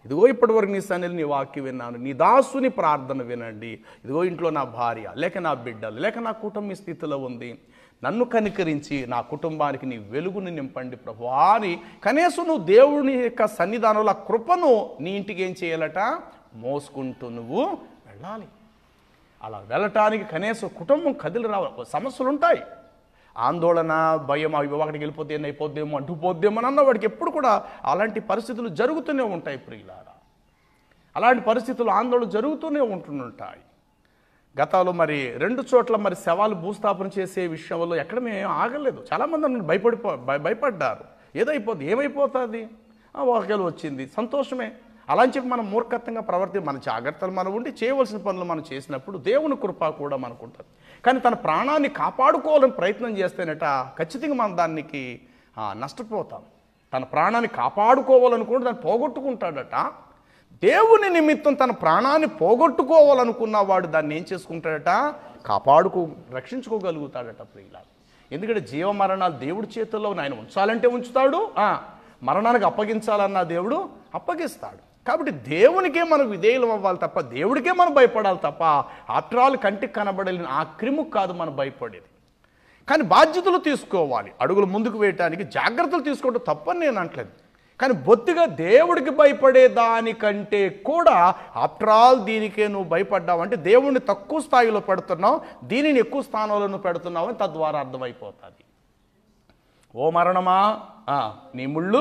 A: ఇదిగో ఇప్పటివరకు నీ సన్నిధిలో నీ వాక్యం విన్నాను, నీ దాసుని ప్రార్థన వినండి. ఇదిగో ఇంట్లో నా భార్య లేక నా బిడ్డలు లేక నా కుటుంబ స్థితిలో ఉంది, నన్ను కనికరించి నా కుటుంబానికి నీ వెలుగుని నింపండి ప్రభువా అని కనీసం నువ్వు దేవుని యొక్క సన్నిధానంలో ఆ కృపను నీ ఇంటికి ఏం చేయాలట, మోసుకుంటూ నువ్వు వెళ్ళాలి. అలా వెళ్ళటానికి కనీసం కుటుంబం కదిలి రావాలి. సమస్యలు ఉంటాయి, ఆందోళన, భయం, అవి ఒకటికి వెళ్ళిపోతే అయిపోద్దేమో, అంటుపోద్దేమో అన్న వాడికి ఎప్పుడు కూడా అలాంటి పరిస్థితులు జరుగుతూనే ఉంటాయి ప్రియులారా. అలాంటి పరిస్థితులు, ఆందోళన జరుగుతూనే ఉంటుంటాయి. గతంలో మరి 2 చోట్ల మరి శవాలు భూస్థాపన చేసే విషయంలో ఎక్కడ మేము ఆగలేదు. చాలామంది భయపడ్డారు. ఏమైపోతుంది, ఒకవేళ వచ్చింది సంతోషమే అలా అని చెప్పి మనం మూర్ఖత్వంగా మన జాగ్రత్తలు మనం ఉండి చేయవలసిన పనులు మనం చేసినప్పుడు దేవుని కృప కూడా మనకు ఉంటుంది. కానీ తన ప్రాణాన్ని కాపాడుకోవాలని ప్రయత్నం చేస్తేనట ఖచ్చితంగా మనం దానికి నష్టపోతాం. తన ప్రాణాన్ని కాపాడుకోవాలనుకుంటే దాన్ని పోగొట్టుకుంటాడట. దేవుని నిమిత్తం తన ప్రాణాన్ని పోగొట్టుకోవాలనుకున్న వాడు దాన్ని ఏం చేసుకుంటాడట, రక్షించుకోగలుగుతాడట ప్రియులారా. ఎందుకంటే జీవమరణాలు దేవుడి చేతుల్లో ఆయన ఉంచాలంటే ఉంచుతాడు, మరణానికి అప్పగించాలన్న దేవుడు అప్పగిస్తాడు. కాబట్టి దేవునికే మనకు విధేయులం అవ్వాలి తప్ప, దేవుడికే మనం భయపడాలి తప్ప ఆఫ్టర్ ఆల్ కంటికి కనబడలేని ఆ క్రిముకు కాదు మనం భయపడేది. కానీ బాధ్యతలు తీసుకోవాలి, అడుగులు ముందుకు వేయటానికి జాగ్రత్తలు తీసుకోవడం తప్పని నేను అనట్లేదు. కానీ బొత్తిగా దేవుడికి భయపడే దానికంటే కూడా ఆఫ్టర్ ఆల్ దీనికే నువ్వు భయపడ్డావు అంటే దేవుడిని తక్కువ స్థాయిలో పెడుతున్నావు, దీనిని ఎక్కువ స్థానంలో నువ్వు పెడుతున్నావు అని తద్వారా అర్థమైపోతుంది. ఓ మరణమా నీ ముళ్ళు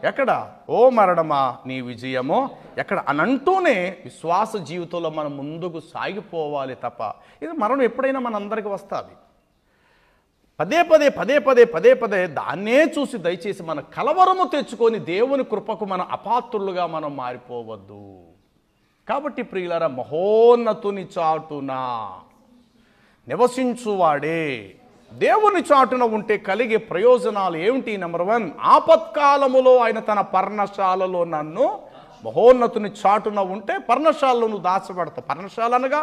A: ఎక్కడ, ఓ మరణమా నీ విజయమో ఎక్కడ అని అంటూనే విశ్వాస జీవితంలో మనం ముందుకు సాగిపోవాలి తప్ప, ఇది మరణం ఎప్పుడైనా మనందరికీ వస్తుంది. పదే పదే దాన్నే చూసి దయచేసి మన కలవరము తెచ్చుకొని దేవుని కృపకు మన అపాత్రులుగా మనం మారిపోవద్దు. కాబట్టి ప్రియులారా, మహోన్నతుని చాటున నివసించువాడే దేవుని చాటున ఉంటే కలిగే ప్రయోజనాలు ఏమిటి? నెంబర్ 1, ఆపత్కాలములో ఆయన తన పర్ణశాలలో నన్ను, మహోన్నతుని చాటున ఉంటే పర్ణశాలలో నువ్వు దాచబడతావు. పర్ణశాల అనగా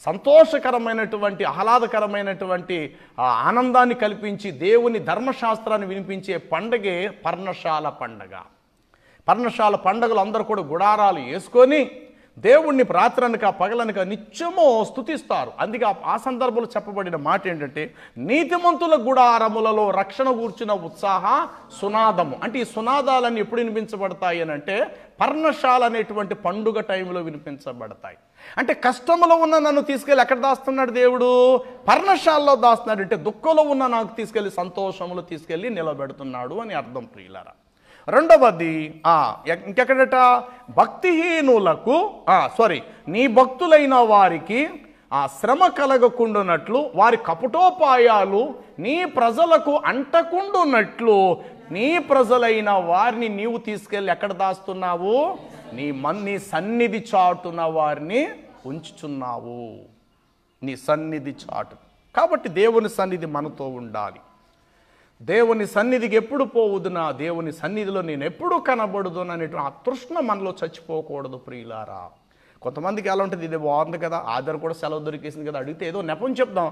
A: సంతోషకరమైనటువంటి, ఆహ్లాదకరమైనటువంటి ఆనందాన్ని కల్పించి దేవుని ధర్మశాస్త్రాన్ని వినిపించే పండగే పర్ణశాల పండగ. పర్ణశాల పండగలు అందరూ కూడా గుడారాలు వేసుకొని దేవుణ్ణి రాత్రనక పగలనక నిత్యమో స్తుతిస్తారు. అందుకే ఆ సందర్భంలో చెప్పబడిన మాట ఏంటంటే, నీతిమంతుల గుడారములలో రక్షణ కూర్చున్న ఉత్సాహ సునాదము. అంటే ఈ సునాదాలన్నీ ఎప్పుడు వినిపించబడతాయి అని అంటే పర్ణశాల అనేటువంటి పండుగ టైంలో వినిపించబడతాయి. అంటే కష్టంలో ఉన్న నన్ను తీసుకెళ్ళి ఎక్కడ దాస్తున్నాడు దేవుడు? పర్ణశాలలో దాస్తున్నాడు. అంటే దుఃఖంలో ఉన్న నాకు తీసుకెళ్ళి సంతోషంలో తీసుకెళ్ళి నిలబెడుతున్నాడు అని అర్థం ప్రియులారా. రెండవది ఇంకెక్కడట, భక్తిహీనులకు నీ భక్తులైన వారికి శ్రమ కలగకుండునట్లు వారి కపటోపాయాలు నీ ప్రజలకు అంటకుండునట్లు నీ ప్రజలైన వారిని నీవు తీసుకెళ్ళి ఎక్కడ దాస్తున్నావు? నీ సన్నిధి చాటున వారిని ఉంచుచున్నావు. నీ సన్నిధి చాటు. కాబట్టి దేవుని సన్నిధి మనతో ఉండాలి. దేవుని సన్నిధికి ఎప్పుడు పోవుదునా, దేవుని సన్నిధిలో నేను ఎప్పుడు కనబడుదును అనేటువంటి ఆ తృష్ణ మనలో చచ్చిపోకూడదు ప్రియులారా. కొంతమందికి ఎలా ఉంటుంది, ఇది బాగుంది కదా, ఆధార్ కూడా సెలవు దొరికేసింది కదా, అడిగితే ఏదో నెపం చెప్దాం,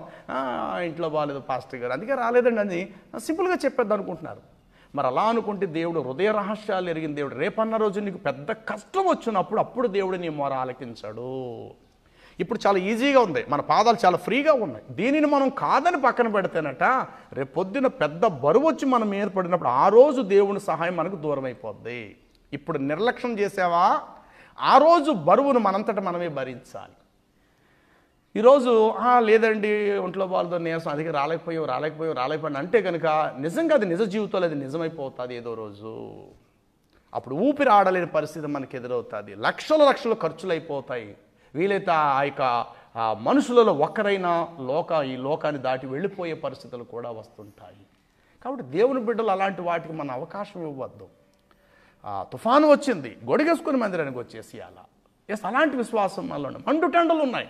A: ఇంట్లో బాగాలేదు పాస్టర్ గారు అందుకే రాలేదండి అని సింపుల్గా చెప్పేద్దాం అనుకుంటున్నారు. మరి అలా అనుకుంటే దేవుడు హృదయ రహస్యాలు ఎరిగిన దేవుడు. రేపన్న రోజు నీకు పెద్ద కష్టం వచ్చినప్పుడు అప్పుడు దేవుడు నీ మొర ఆలకించాడు. ఇప్పుడు చాలా ఈజీగా ఉంది, మన పాదాలు చాలా ఫ్రీగా ఉన్నాయి. దీనిని మనం కాదని పక్కన పెడితేనట రేపు పొద్దున పెద్ద బరువు వచ్చి మనం ఏర్పడినప్పుడు ఆ రోజు దేవుని సహాయం మనకు దూరం అయిపోద్ది. ఇప్పుడు నిర్లక్ష్యం చేసావా, ఆ రోజు బరువును మనంతట మనమే భరించాలి. ఈరోజు లేదండి ఒంట్లో బాధతో నీరసం అందుకే రాలేకపోయావు అంటే కనుక నిజంగా అది నిజ జీవితంలో అది నిజమైపోతుంది. ఏదో రోజు అప్పుడు ఊపిరి ఆడలేని పరిస్థితి మనకు ఎదురవుతుంది. లక్షల ఖర్చులు అయిపోతాయి. వీలైతే ఆ యొక్క మనుషులలో ఒక్కరైనా ఈ లోకాన్ని దాటి వెళ్ళిపోయే పరిస్థితులు కూడా వస్తుంటాయి. కాబట్టి దేవుని బిడ్డలు అలాంటి వాటికి మన అవకాశం ఇవ్వద్దు. తుఫాను వచ్చింది, గొడిగేసుకుని మందిరానికి వచ్చేసి అలాంటి విశ్వాసం మనలో మండుటెండలు ఉన్నాయి.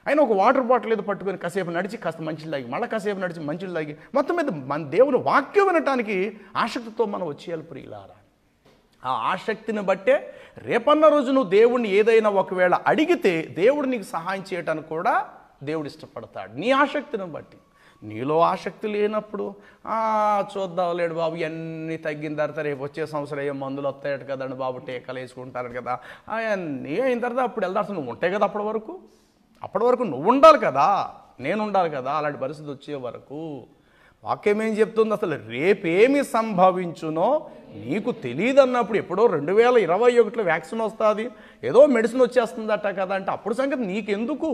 A: అయినా ఒక వాటర్ బాటిల్ ఏదో పట్టుకొని కాసేపు నడిచి కాస్త మంచిలు తాగి మళ్ళీ కాసేపు నడిచి మంచిలు తాగి మొత్తం మీద మన దేవుని వాక్యం వినటానికి ఆసక్తితో మనం వచ్చేయాలి ప్రియులారా. ఆ ఆసక్తిని బట్టే రేపన్న రోజు నువ్వు దేవుణ్ణి ఏదైనా ఒకవేళ అడిగితే దేవుడు నీకు సహాయం చేయటానికి కూడా దేవుడు ఇష్టపడతాడు, నీ ఆసక్తిని బట్టి. నీలో ఆసక్తి లేనప్పుడు చూద్దాం లేడు బాబు, ఇవన్నీ తగ్గిన తర్వాత రేపు వచ్చే సంవత్సరం ఏం మందులు వస్తాయట కదండి బాబు, టీకాలు వేసుకుంటారు కదా, అవన్నీ అయిన తర్వాత అప్పుడు వెళ్దాల్సి నువ్వు ఉంటాయి కదా. అప్పటి వరకు నువ్వు ఉండాలి కదా, నేను ఉండాలి కదా. అలాంటి పరిస్థితి వచ్చే వరకు వాక్యం ఏం చెప్తుంది, అసలు రేపేమి సంభవించునో నీకు తెలియదు అన్నప్పుడు, ఎప్పుడో 2021లో వ్యాక్సిన్ వస్తుంది, ఏదో మెడిసిన్ వచ్చేస్తుందట కదా అంటే అప్పుడు సంగతి నీకెందుకు?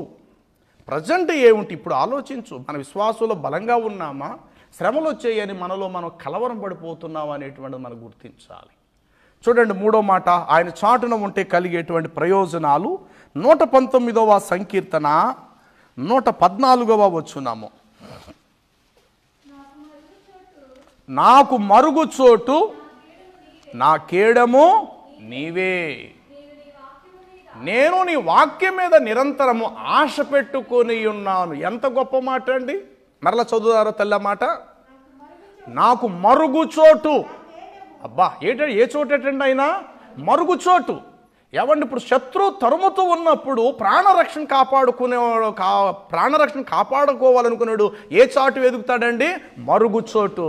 A: ప్రజెంట్ ఏమిటి ఇప్పుడు ఆలోచించు. మన విశ్వాసంలో బలంగా ఉన్నామా, శ్రమలు వచ్చాయని మనలో మనం కలవరం పడిపోతున్నామా అనేటువంటిది మనం గుర్తించాలి. చూడండి 3వ మాట, ఆయన చాటున ఉంటే కలిగేటువంటి ప్రయోజనాలు. 119వ సంకీర్తన 114వ వచనము. నాకు మరుగు చోటు నా కేడము నీవే, నేను నీ వాక్యం మీద నిరంతరము ఆశ పెట్టుకొని ఉన్నాను. ఎంత గొప్ప మాట అండి. మరలా చదువుతారో తెల్ల మాట, నాకు మరుగు చోటు. అబ్బా ఏ చోటండి అయినా మరుగు చోటు. ఏమండి ఇప్పుడు శత్రువు తరుముతూ ఉన్నప్పుడు ప్రాణరక్షణ కాపాడుకోవాలనుకున్నాడు ఏ చాటు వెతుకుతాడండి? మరుగు చోటు.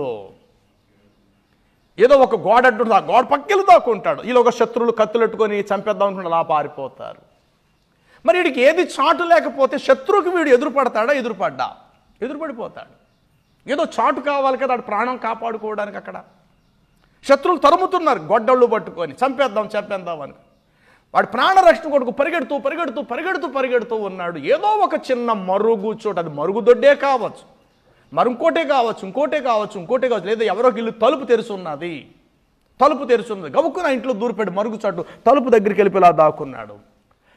A: ఏదో ఒక గోడ అడ్డు, ఆ గోడ పక్కలు దాక్కుంటాడు. ఇలా ఒక శత్రువులు కత్తులెట్టుకొని చంపేద్దాం అనుకుంటే అలా పారిపోతారు. మరి వీడికి ఏది చాటు లేకపోతే శత్రువుకి వీడు ఎదురుపడిపోతాడు. ఏదో చాటు కావాలి కదా వాడు ప్రాణం కాపాడుకోవడానికి. అక్కడ శత్రువులు తరుముతున్నారు గొడ్డళ్ళు పట్టుకొని చంపేద్దాం అని. వాడు ప్రాణరక్షణ కొడుకు పరిగెడుతూ ఉన్నాడు. ఏదో ఒక చిన్న మరుగు చోటు, అది మరుగుదొడ్డే కావచ్చు, ఇంకోటే కావచ్చు, లేదా ఎవరో ఇల్లు తలుపు తెరుచున్నది, గవుక్కున ఇంట్లో దూరిపెట్టి మరుగు చాటు తలుపు దగ్గరికి వెళ్ళిపోయి దాక్కున్నాడు.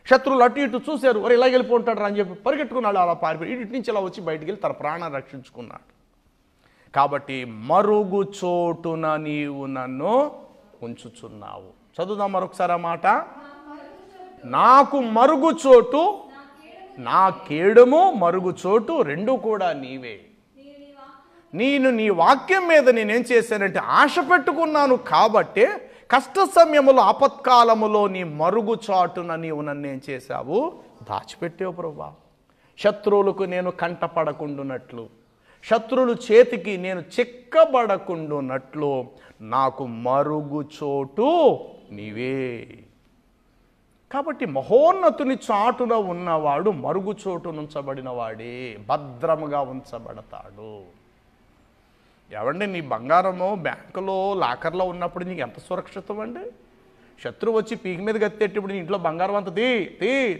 A: శత్రువులు అటు ఇటు చూశారు, వారు ఇలా వెళ్ళిపోంటాడు అని చెప్పి పరిగెట్టుకున్నాడు. అలా పారిపోయి ఇటు నుంచి ఇలా వచ్చి బయటికి వెళ్ళి తన ప్రాణాన్ని రక్షించుకున్నాడు. కాబట్టి మరుగు చోటున నీవు నన్ను ఉంచుచున్నావు. చదువుదాం మరొకసారి ఆ మాట. నాకు మరుగు చోటు, నా కేడము మరుగు చోటు, రెండు కూడా నీవే. నేను నీ వాక్యం మీద నేనేం చేశానంటే ఆశ పెట్టుకున్నాను కాబట్టే కష్ట సమయములో ఆపత్కాలములో నీ మరుగు చాటున నీవు నన్ను ఏం చేశావు? దాచిపెట్టావు ప్రభువా. శత్రువులకు నేను కంటపడకుండునట్లు, శత్రువుల చేతికి నేను చిక్కబడకుండునట్లు నాకు మరుగు చోటు నీవే. కాబట్టి మహోన్నతుని చాటున ఉన్నవాడు మరుగు చోటు ఉంచబడిన వాడే, భద్రముగా ఉంచబడతాడు. ఏమండి నీ బంగారము బ్యాంకులో లాకర్లో ఉన్నప్పుడు నీకు ఎంత సురక్షితం అండి? శత్రువు వచ్చి పీకి మీద గత్తెట్టేప్పుడు నీ ఇంట్లో బంగారం అంత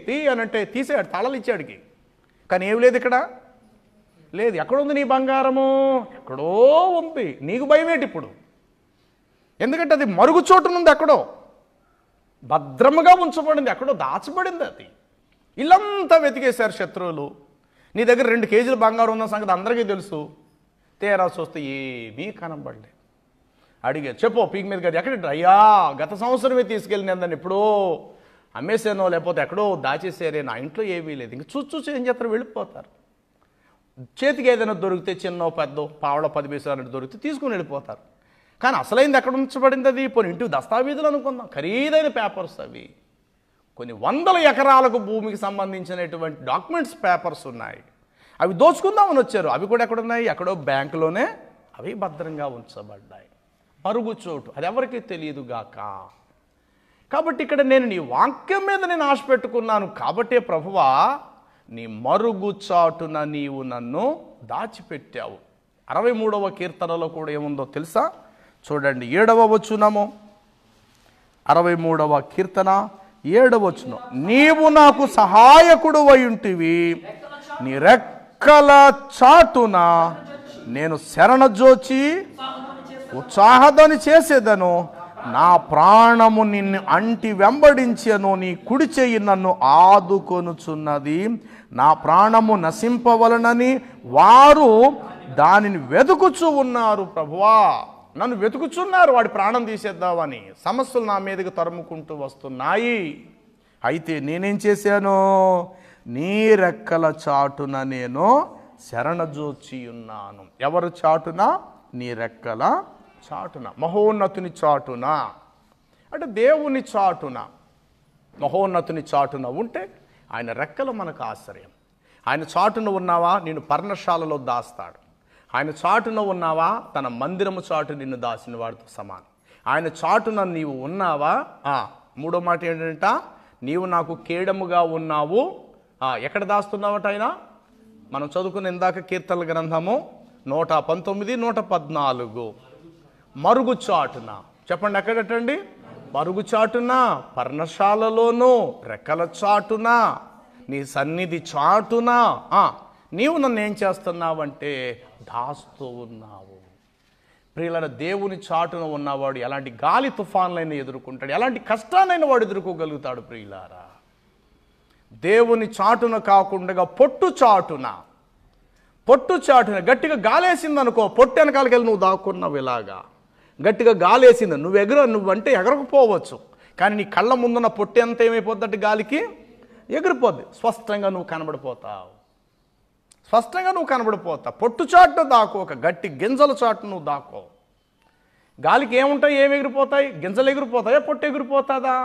A: తీ అని అంటే తీసేయాడు, తాళాలు ఇచ్చాడికి. కానీ ఏమి లేదు, ఇక్కడ లేదు. ఎక్కడుంది నీ బంగారము? ఎక్కడో ఉంది. నీకు భయమేటి ఇప్పుడు? ఎందుకంటే అది మరుగు చోటునుంది, ఎక్కడో భద్రముగా ఉంచబడింది, ఎక్కడో దాచబడింది. అది ఇల్లంతా వెతికేశారు శత్రువులు. నీ దగ్గర 2 కేజీల బంగారం ఉన్న సంగతి అందరికీ తెలుసు. తేరా చూస్తే ఏమీ కనబడలే. అడిగారు, చెప్పు పీక్ మీద గారు ఎక్కడ? అయ్యా గత సంవత్సరమే తీసుకెళ్ళి నేను దాన్ని ఎప్పుడో అమ్మేసానో లేకపోతే ఎక్కడో దాచేసారే, నా ఇంట్లో ఏమీ లేదు. ఇంక చూసి ఏం చేస్తారు, వెళ్ళిపోతారు. చేతికి ఏదైనా దొరికితే చిన్న పెద్ద పావడ 10 పైసలు అన్నట్టు దొరికితే తీసుకుని వెళ్ళిపోతారు. కానీ అసలైంది ఎక్కడ ఉంచబడింది? అది పోనీ ఇంటికి దస్తావేజులు అనుకుందాం, ఖరీదైన పేపర్స్ అవి. కొన్ని 100 ఎకరాలకు భూమికి సంబంధించినటువంటి డాక్యుమెంట్స్ పేపర్స్ ఉన్నాయి. అవి దోచుకుందామని వచ్చారు. అవి కూడా ఎక్కడున్నాయి? ఎక్కడో బ్యాంకులోనే అవి భద్రంగా ఉంచబడ్డాయి. మరుగు చోటు, అది ఎవరికీ తెలియదు గాక. కాబట్టి ఇక్కడ నేను నీ వాక్యం మీద నేను ఆశ పెట్టుకున్నాను కాబట్టే ప్రభువా నీ మరుగు చాటున నీవు నన్ను దాచిపెట్టావు. 63వ కీర్తనలో కూడా ఏముందో తెలుసా? చూడండి 7వ వచనము, 63వ కీర్తన 7వ వచనం. నీవు నాకు సహాయకుడు అయుంటివి, నీ రెక్కల చాటున నేను శరణజోచి ఉత్సాహధ్వని చేసేదను. నా ప్రాణము నిన్ను అంటి వెంబడించెను, నీ కుడి చెయ్యి నన్ను ఆదుకొనుచున్నది. నా ప్రాణము నశింపవలనని వారు దానిని వెతుకుచూ ఉన్నారు. ప్రభువా నన్ను వెతుకుచున్నారు, వాడి ప్రాణం తీసేద్దామని. సమస్యలు నా మీదకి తరుముకుంటూ వస్తున్నాయి. అయితే నేనేం చేశాను? నీ రెక్కల చాటున నేను శరణజోచి ఉన్నాను. ఎవరు చాటున? నీ రెక్కల చాటున, మహోన్నతుని చాటున. అంటే దేవుని చాటున, మహోన్నతుని చాటున ఉంటే ఆయన రెక్కలు మనకు ఆశ్రయం. ఆయన చాటున ఉన్నావా, నేను పర్ణశాలలో దాస్తాడు. ఆయన చాటున ఉన్నావా, తన మందిరము చాటు నిన్ను దాసిన వాడితో సమానం. ఆయన చాటున నీవు ఉన్నావా, మూడో మాట ఏంటంట, నీవు నాకు కేడముగా ఉన్నావు. ఎక్కడ దాస్తున్నావట ఆయన? మనం చదువుకున్న ఇందాక కీర్తనల గ్రంథము 119, 114. మరుగు చాటున. చెప్పండి ఎక్కడటండి? మరుగు చాటున, పర్ణశాలలోనూ, రెక్కల చాటున, నీ సన్నిధి చాటున నీవు నన్ను ఏం చేస్తున్నావంటే దాస్తూ ఉన్నావు. ప్రియులారా, దేవుని చాటున ఉన్నవాడు ఎలాంటి గాలి తుఫాన్లైనా ఎదుర్కొంటాడు, ఎలాంటి కష్టానైనా వాడు ఎదుర్కోగలుగుతాడు. ప్రియులారా, దేవుని చాటున కాకుండా పొట్టు చాటున గట్టిగా గాలేసిందనుకో, పొట్టు వెనకాలకి వెళ్ళి నువ్వు దాక్కున్నావు. ఇలాగా గట్టిగా గాలేసింది, నువ్వంటే ఎగరకపోవచ్చు, కానీ నీ కళ్ళ ముందున్న పొట్టు ఎంత ఏమైపోద్దంటే గాలికి ఎగిరిపోద్ది. స్పష్టంగా నువ్వు కనబడిపోతావు. పొట్టు చాటున దాకో, ఒక గట్టి గింజల చాటు నువ్వు దాకో. గాలికి ఏముంటాయి, ఏమి ఎగిరిపోతాయి? గింజలు ఎగిరిపోతాయా, పొట్టు ఎగిరిపోతుందా?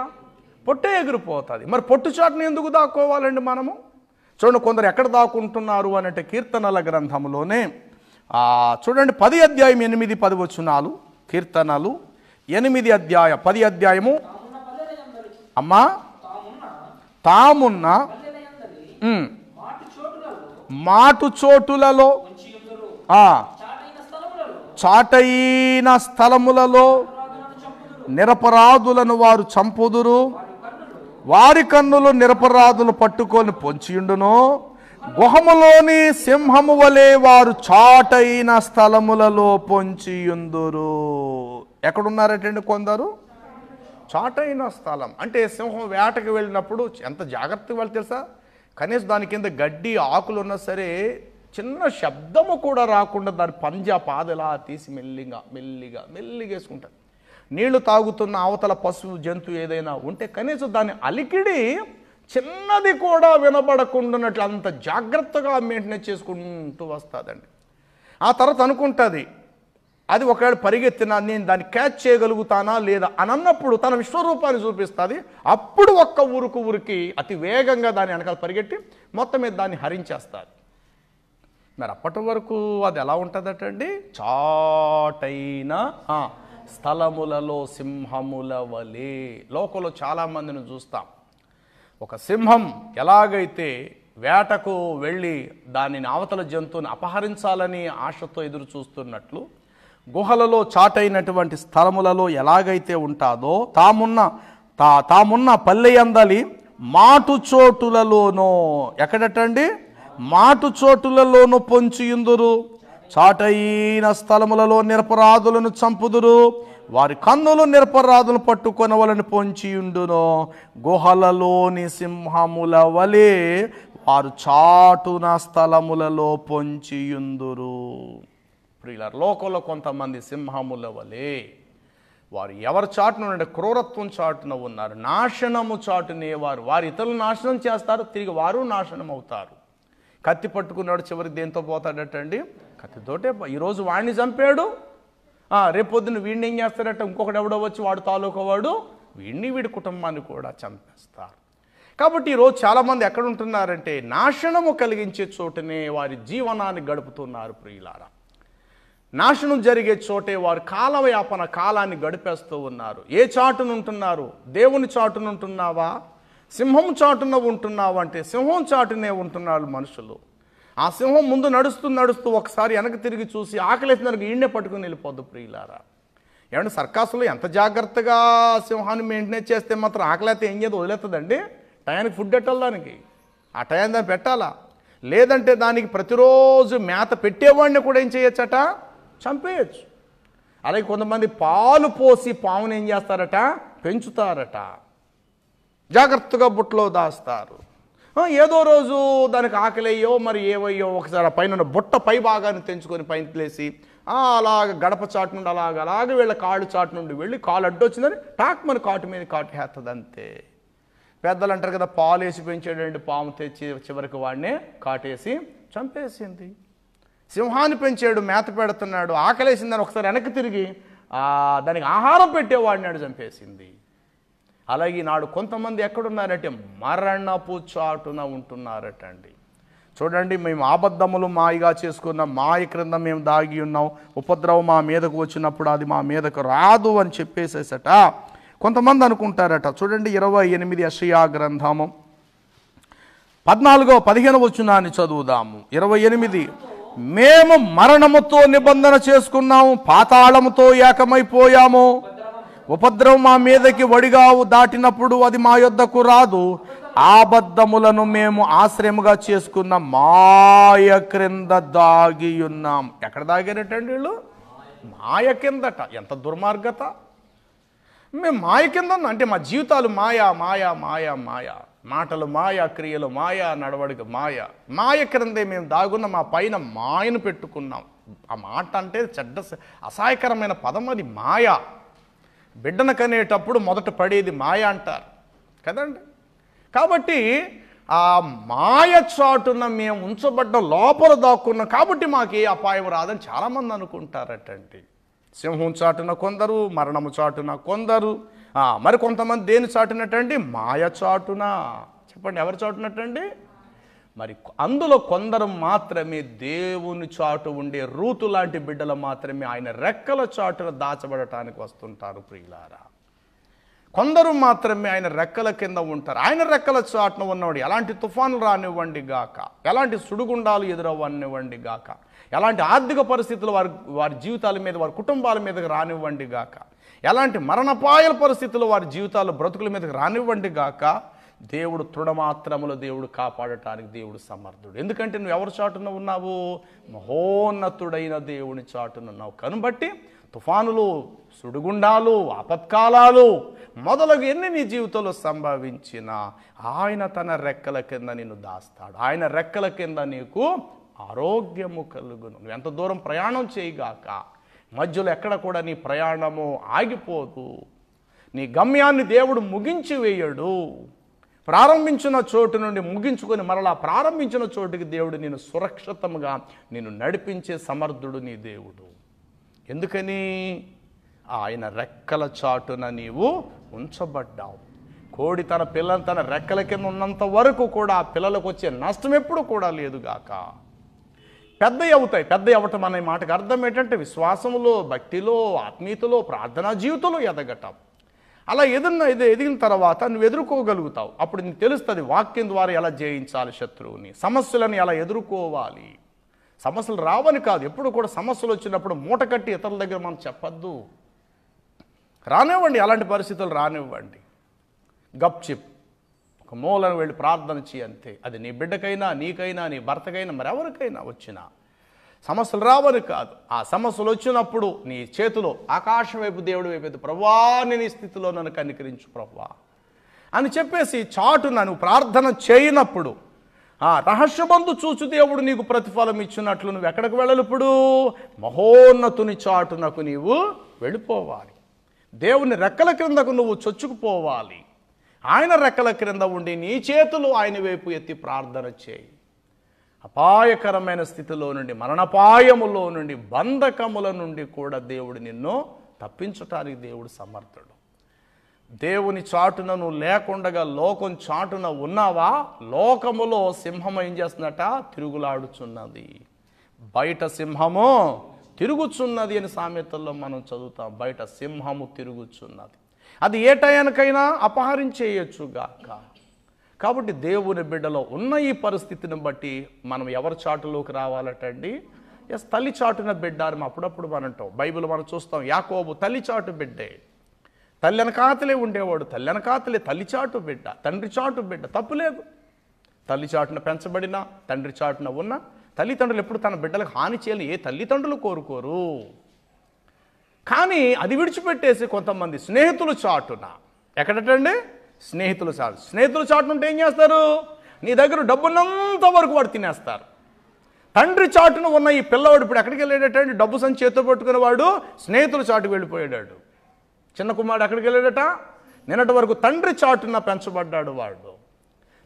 A: పొట్టే ఎగిరిపోతుంది. మరి పొట్టు చాటును ఎందుకు దాక్కోవాలండి మనము? చూడండి, కొందరు ఎక్కడ దాక్కుంటున్నారు అంటే కీర్తనల గ్రంథంలోనే చూడండి 10 అధ్యాయం 8, 10 వచనాలు. కీర్తనలు 8 అధ్యాయం 10 అధ్యాయము. అమ్మా, తామున్న మాటు చోటులలో, చాటైన స్థలములలో నిరపరాధులను వారు చంపుదురు. వారి కన్నులు నిరపరాధులు పట్టుకొని పొంచియుండును. గుహములోని సింహము వలె వారు చాటైన స్థలములలో పొంచియుందురు. ఎక్కడున్నారటండి కొందరు? చాటైన స్థలం అంటే సింహం వేటకి వెళ్ళినప్పుడు ఎంత జాగ్రత్తగా వాళ్ళు తెలుసా? కనీసం దాని కింద గడ్డి ఆకులు ఉన్నా సరే చిన్న శబ్దము కూడా రాకుండా దాని పంజా పాదలా తీసి మెల్లిగా వేసుకుంటారు. నీళ్లు తాగుతున్న అవతల పశువు జంతువు ఏదైనా ఉంటే కనీసం దాని అలికిడి చిన్నది కూడా వినబడకుండాన్నట్లు అంత జాగ్రత్తగా మెయింటెనెన్స్ చేసుకుంటూ వస్తుందండి. ఆ తర్వాత అనుకుంటుంది, అది ఒకవేళ పరిగెత్తినా నేను దాన్ని క్యాచ్ చేయగలుగుతానా లేదా అని అన్నప్పుడు తన విశ్వరూపాన్ని చూపిస్తుంది. అప్పుడు ఒక్క ఉరికి అతి వేగంగా దాని వెనకాల పరిగెట్టి మొత్తం మీద దాన్ని హరించేస్తుంది. మరి అప్పటి వరకు అది ఎలా ఉంటుందటండి? చాటైన స్థలములలో సింహముల వలె. లోకంలో చాలామందిని చూస్తాం, ఒక సింహం ఎలాగైతే వేటకు వెళ్ళి దానిని అవతల జంతువుని అపహరించాలని ఆశతో ఎదురు చూస్తున్నట్లు గుహలలో చాటైనటువంటి స్థలములలో ఎలాగైతే ఉంటాదో తామున్న పల్లెయందలి మాటు చోటులలోనో, ఎక్కడటండి? మాటు చోటులలోనూ పొంచియుందురు. చాటైన స్థలములలో నిరపరాధులను చంపుదురు. వారి కన్నులు నిరపరాధులను పట్టుకొని వాళ్ళని పొంచియుండును. గుహలలోని సింహముల వలె వారు చాటున స్థలములలో పొంచియుందురు. ప్రియులారా, లోకంలో కొంతమంది సింహముల వలె వారు ఎవరి చాటున ఉండే క్రూరత్వం చాటున ఉన్నారు. నాశనము చాటునేవారు. వారు ఇతరులు నాశనం చేస్తారు, తిరిగి వారు నాశనం అవుతారు. కత్తి పట్టుకున్నాడు, చివరికి దేంతో పోతాడటండి? కత్తితోటే. ఈరోజు వాడిని చంపాడు, రేపొద్దున వీడిని ఏం చేస్తారట? ఇంకొకటి ఎవడో వచ్చి వాడు తాలూకా వాడు వీడి కుటుంబాన్ని కూడా చంపేస్తారు. కాబట్టి ఈరోజు చాలామంది ఎక్కడ ఉంటున్నారంటే నాశనము కలిగించే చోటనే వారి జీవనాన్ని గడుపుతున్నారు. ప్రియులారా, నాశనం జరిగే చోటే వారు కాలయాపన కాలాన్ని గడిపేస్తూ ఉన్నారు. ఏ చాటును ఉంటున్నారు? దేవుని చాటును ఉంటున్నావా? సింహం చాటున ఉంటున్నావా అంటే సింహం చాటునే ఉంటున్నారు మనుషులు. ఆ సింహం ముందు నడుస్తూ ఒకసారి వెనక్కి తిరిగి చూసి ఆకలేసినానికి ఈయనే పట్టుకుని వెళ్ళిపోద్దు. ప్రియులారా, ఏమంటే సర్కాసులో ఎంత జాగ్రత్తగా సింహాన్ని మెయింటైన్ చేస్తే మాత్రం ఆకలేస్తే ఏం చేసి వదిలేస్తుందండి? టయానికి ఫుడ్ పెట్టాలి, దానికి ఆ టయాన్ని దాన్ని పెట్టాలా? లేదంటే దానికి ప్రతిరోజు మేత పెట్టేవాడిని కూడా ఏం చేయొచ్చట? చంపేయచ్చు. అలాగే కొంతమంది పాలు పోసి పావును ఏం చేస్తారట? పెంచుతారట. జాగ్రత్తగా బుట్టలో దాస్తారు. ఏదో రోజు దానికి ఆకలేయో మరి ఏవయ్యో ఒకసారి ఆ పైన బుట్ట పై భాగాన్ని తెంచుకొని పైన లేసి అలాగ గడప చాటు నుండి అలాగే వీళ్ళ కాళ్ళు చాటు నుండి వెళ్ళి కాలు అడ్డొచ్చిందని టాక్ మన కాటు మీద కాటు వేస్తుంది అంతే. పెద్దలు అంటారు కదా, పాలు వేసి పెంచాడండి పాము తెచ్చి చివరికి వాడినే కాటేసి చంపేసింది. సింహాన్ని పెంచాడు, మేత పెడుతున్నాడు, ఆకలేసిందని ఒకసారి వెనక్కి తిరిగి దానికి ఆహారం పెట్టేవాడినాడు, చంపేసింది. అలాగే నాడు కొంతమంది ఎక్కడున్నారంటే మరణపు చాటున ఉంటున్నారటండి. చూడండి, మేము అబద్ధములు మాయగా చేసుకున్న మాయ క్రింద మేము దాగి ఉన్నాం, ఉపద్రవం మా మీదకు వచ్చినప్పుడు అది మా మీదకు రాదు అని చెప్పేసేసట కొంతమంది అనుకుంటారట. చూడండి 28 యెషయా గ్రంథము 14-15 వచనాన్ని చదువుదాము. 28 మేము మరణముతో నిబంధన చేసుకున్నాము, పాతాళముతో ఏకమైపోయాము. ఉపద్రవం మా మీదకి వడిగా దాటినప్పుడు అది మా యొద్దకు రాదు. అబద్ధములను మేము ఆశ్రయముగా చేసుకున్న మాయ క్రింద దాగి ఉన్నాం. ఎక్కడ దాగారటండి వీళ్ళు? మాయ కిందట. ఎంత దుర్మార్గత! మేము మాయ కింద అంటే మా జీవితాలు మాయా మాయా మాయా మాయా, మాటలు మాయా, క్రియలు మాయా, నడవడిక మాయా. మాయ క్రిందే మేము దాగున్న మా పైన మాయను పెట్టుకున్నాం. ఆ మాట అంటే చెడ్డ అసహాయకరమైన పదం, అది మాయా. బిడ్డను కనేటప్పుడు మొదట పడేది మాయ అంటారు కదండి. కాబట్టి ఆ మాయ చాటున మేము ఉంచబడ్డ లోపల దాక్కున్నాం కాబట్టి మాకు ఏ అపాయం రాదని చాలామంది అనుకుంటారటండి. సింహం చాటున కొందరు, మరణము చాటున కొందరు, మరి కొంతమంది దేని చాటునట్టండి? మాయ చాటున. చెప్పండి, ఎవరు చాటునట్టండి? మరి అందులో కొందరు మాత్రమే దేవుని చాటు ఉండే రూతు లాంటి బిడ్డలు మాత్రమే ఆయన రెక్కల చాటున దాచబడటానికి వస్తుంటారు ప్రియులారా. కొందరు మాత్రమే ఆయన రెక్కల కింద ఉంటారు. ఆయన రెక్కల చాటున ఉన్నవాడు ఎలాంటి తుఫానులు రానివ్వండి గాక, ఎలాంటి సుడిగుండాలు ఎదురవ్వనివ్వండి గాక, ఎలాంటి ఆర్థిక పరిస్థితులు వారి జీవితాల మీద, వారి కుటుంబాల మీదకి రానివ్వండి గాక, ఎలాంటి మరణపాయల పరిస్థితులు వారి జీవితాల బ్రతుకుల మీదకి రానివ్వండి గాక, దేవుడు తృణమాత్రములు దేవుడు కాపాడటానికి దేవుడు సమర్థుడు. ఎందుకంటే నువ్వు ఎవరి చాటున ఉన్నావు? మహోన్నతుడైన దేవుని చాటున ఉన్నావు. కనుబట్టి తుఫానులు, సుడిగుండాలు, ఆపత్కాలాలు మొదలగు ఎన్ని నీ జీవితంలో సంభవించినా ఆయన తన రెక్కల కింద నిన్ను దాస్తాడు. ఆయన రెక్కల కింద నీకు ఆరోగ్యము కలుగును. నువ్వు ఎంత దూరం ప్రయాణం చేయగాక మధ్యలో ఎక్కడ కూడా నీ ప్రయాణము ఆగిపోదు. నీ గమ్యాన్ని దేవుడు ముగించి వేయడు. ప్రారంభించిన చోటు నుండి ముగించుకొని మరలా ప్రారంభించిన చోటుకి దేవుడు నేను సురక్షితంగా నేను నడిపించే సమర్థుడు నీ దేవుడు. ఎందుకని? ఆయన రెక్కల చాటున నీవు ఉంచబడ్డావు. కోడి తన పిల్లలు తన రెక్కల కింద ఉన్నంత వరకు కూడా ఆ పిల్లలకు వచ్చే నష్టం ఎప్పుడు కూడా లేదుగాక. పెద్ద అవుతాయి. పెద్ద అవ్వటం అనే మాటకు అర్థం ఏంటంటే విశ్వాసములో, భక్తిలో, ఆత్మీయతలో, ప్రార్థనా జీవితంలో ఎదగటం. అలా ఎదిగిన తర్వాత నువ్వు ఎదుర్కోగలుగుతావు. అప్పుడు నీకు తెలుస్తుంది వాక్యం ద్వారా ఎలా జయించాలి శత్రువుని, సమస్యలను ఎలా ఎదుర్కోవాలి. సమస్యలు రావని కాదు, ఎప్పుడు కూడా సమస్యలు వచ్చినప్పుడు మూట కట్టి ఇతరుల దగ్గర మనం చెప్పద్దు. రానివ్వండి, అలాంటి పరిస్థితులు రానివ్వండి. గప్చిప్ ఒక మూలను వెళ్ళి ప్రార్థన చేయి అంతే. అది నీ బిడ్డకైనా, నీకైనా, నీ భర్తకైనా, మరెవరికైనా వచ్చినా సమస్యలు రావని కాదు. ఆ సమస్యలు వచ్చినప్పుడు నీ చేతిలో ఆకాశం వైపు దేవుడు వైపు, ప్రభువా నీ స్థితిలో నన్ను కనికరించు ప్రభువా అని చెప్పేసి చాటున నువ్వు ప్రార్థన చేయనప్పుడు ఆ రహస్యబంధు చూచు దేవుడు నీకు ప్రతిఫలం ఇచ్చినట్లు నువ్వు ఎక్కడికి వెళ్ళాలి? ఇప్పుడు మహోన్నతుని చాటునకు నీవు వెళ్ళిపోవాలి. దేవుని రెక్కల క్రిందకు నువ్వు చొచ్చుకుపోవాలి. ఆయన రెక్కల క్రింద ఉండి నీ చేతులు ఆయన వైపు ఎత్తి ప్రార్థన చేయి. అపాయకరమైన స్థితిలో నుండి, మరణపాయములో నుండి, బంధకముల నుండి కూడా దేవుడు నిన్ను తప్పించటానికి దేవుడు సమర్థుడు. దేవుని చాటున నువ్వు లేకుండగా లోకం చాటున ఉన్నావా? లోకములో సింహం ఏం చేస్తున్నట? తిరుగులాడుచున్నది. బయట సింహము తిరుగుచున్నది అని సామెతల్లో మనం చదువుతాం. బయట సింహము తిరుగుచున్నది. అది ఏ టయానికైనా అపహరించేయచ్చుగాక. కాబట్టి దేవుని బిడ్డలో ఉన్న ఈ పరిస్థితిని బట్టి మనం ఎవరి చాటులోకి రావాలటండి? తల్లి చాటున బిడ్డ అని అప్పుడప్పుడు మనం అంటాం. బైబిల్ మనం చూస్తాం, యాకోబు తల్లి చాటు బిడ్డే. తల్లి వెనకాతలే ఉండేవాడు. తల్లి వెనకాతలే తల్లి చాటు బిడ్డ, తండ్రి చాటు బిడ్డ. తప్పులేదు. తల్లి చాటున పెంచబడిన, తండ్రి చాటున ఉన్న తల్లిదండ్రులు ఎప్పుడు తన బిడ్డలకు హాని చేయాలని ఏ తల్లిదండ్రులు కోరుకోరు. కానీ అది విడిచిపెట్టేసి కొంతమంది స్నేహితులు చాటున, ఎక్కడటండి? స్నేహితుల చాటు. స్నేహితుల చాటున ఉంటే ఏం చేస్తారు? నీ దగ్గర డబ్బున్నంత వరకు వాడు తినేస్తారు. తండ్రి చాటున ఉన్న ఈ పిల్లవాడు ఇప్పుడు ఎక్కడికి వెళ్ళాడటండి? డబ్బు సంచి చేతితో పట్టుకునేవాడు స్నేహితుల చాటుకు వెళ్ళిపోయాడు. చిన్న కుమారుడు ఎక్కడికి వెళ్ళాడట? నిన్నటి వరకు తండ్రి చాటున పెంచబడ్డాడు వాడు.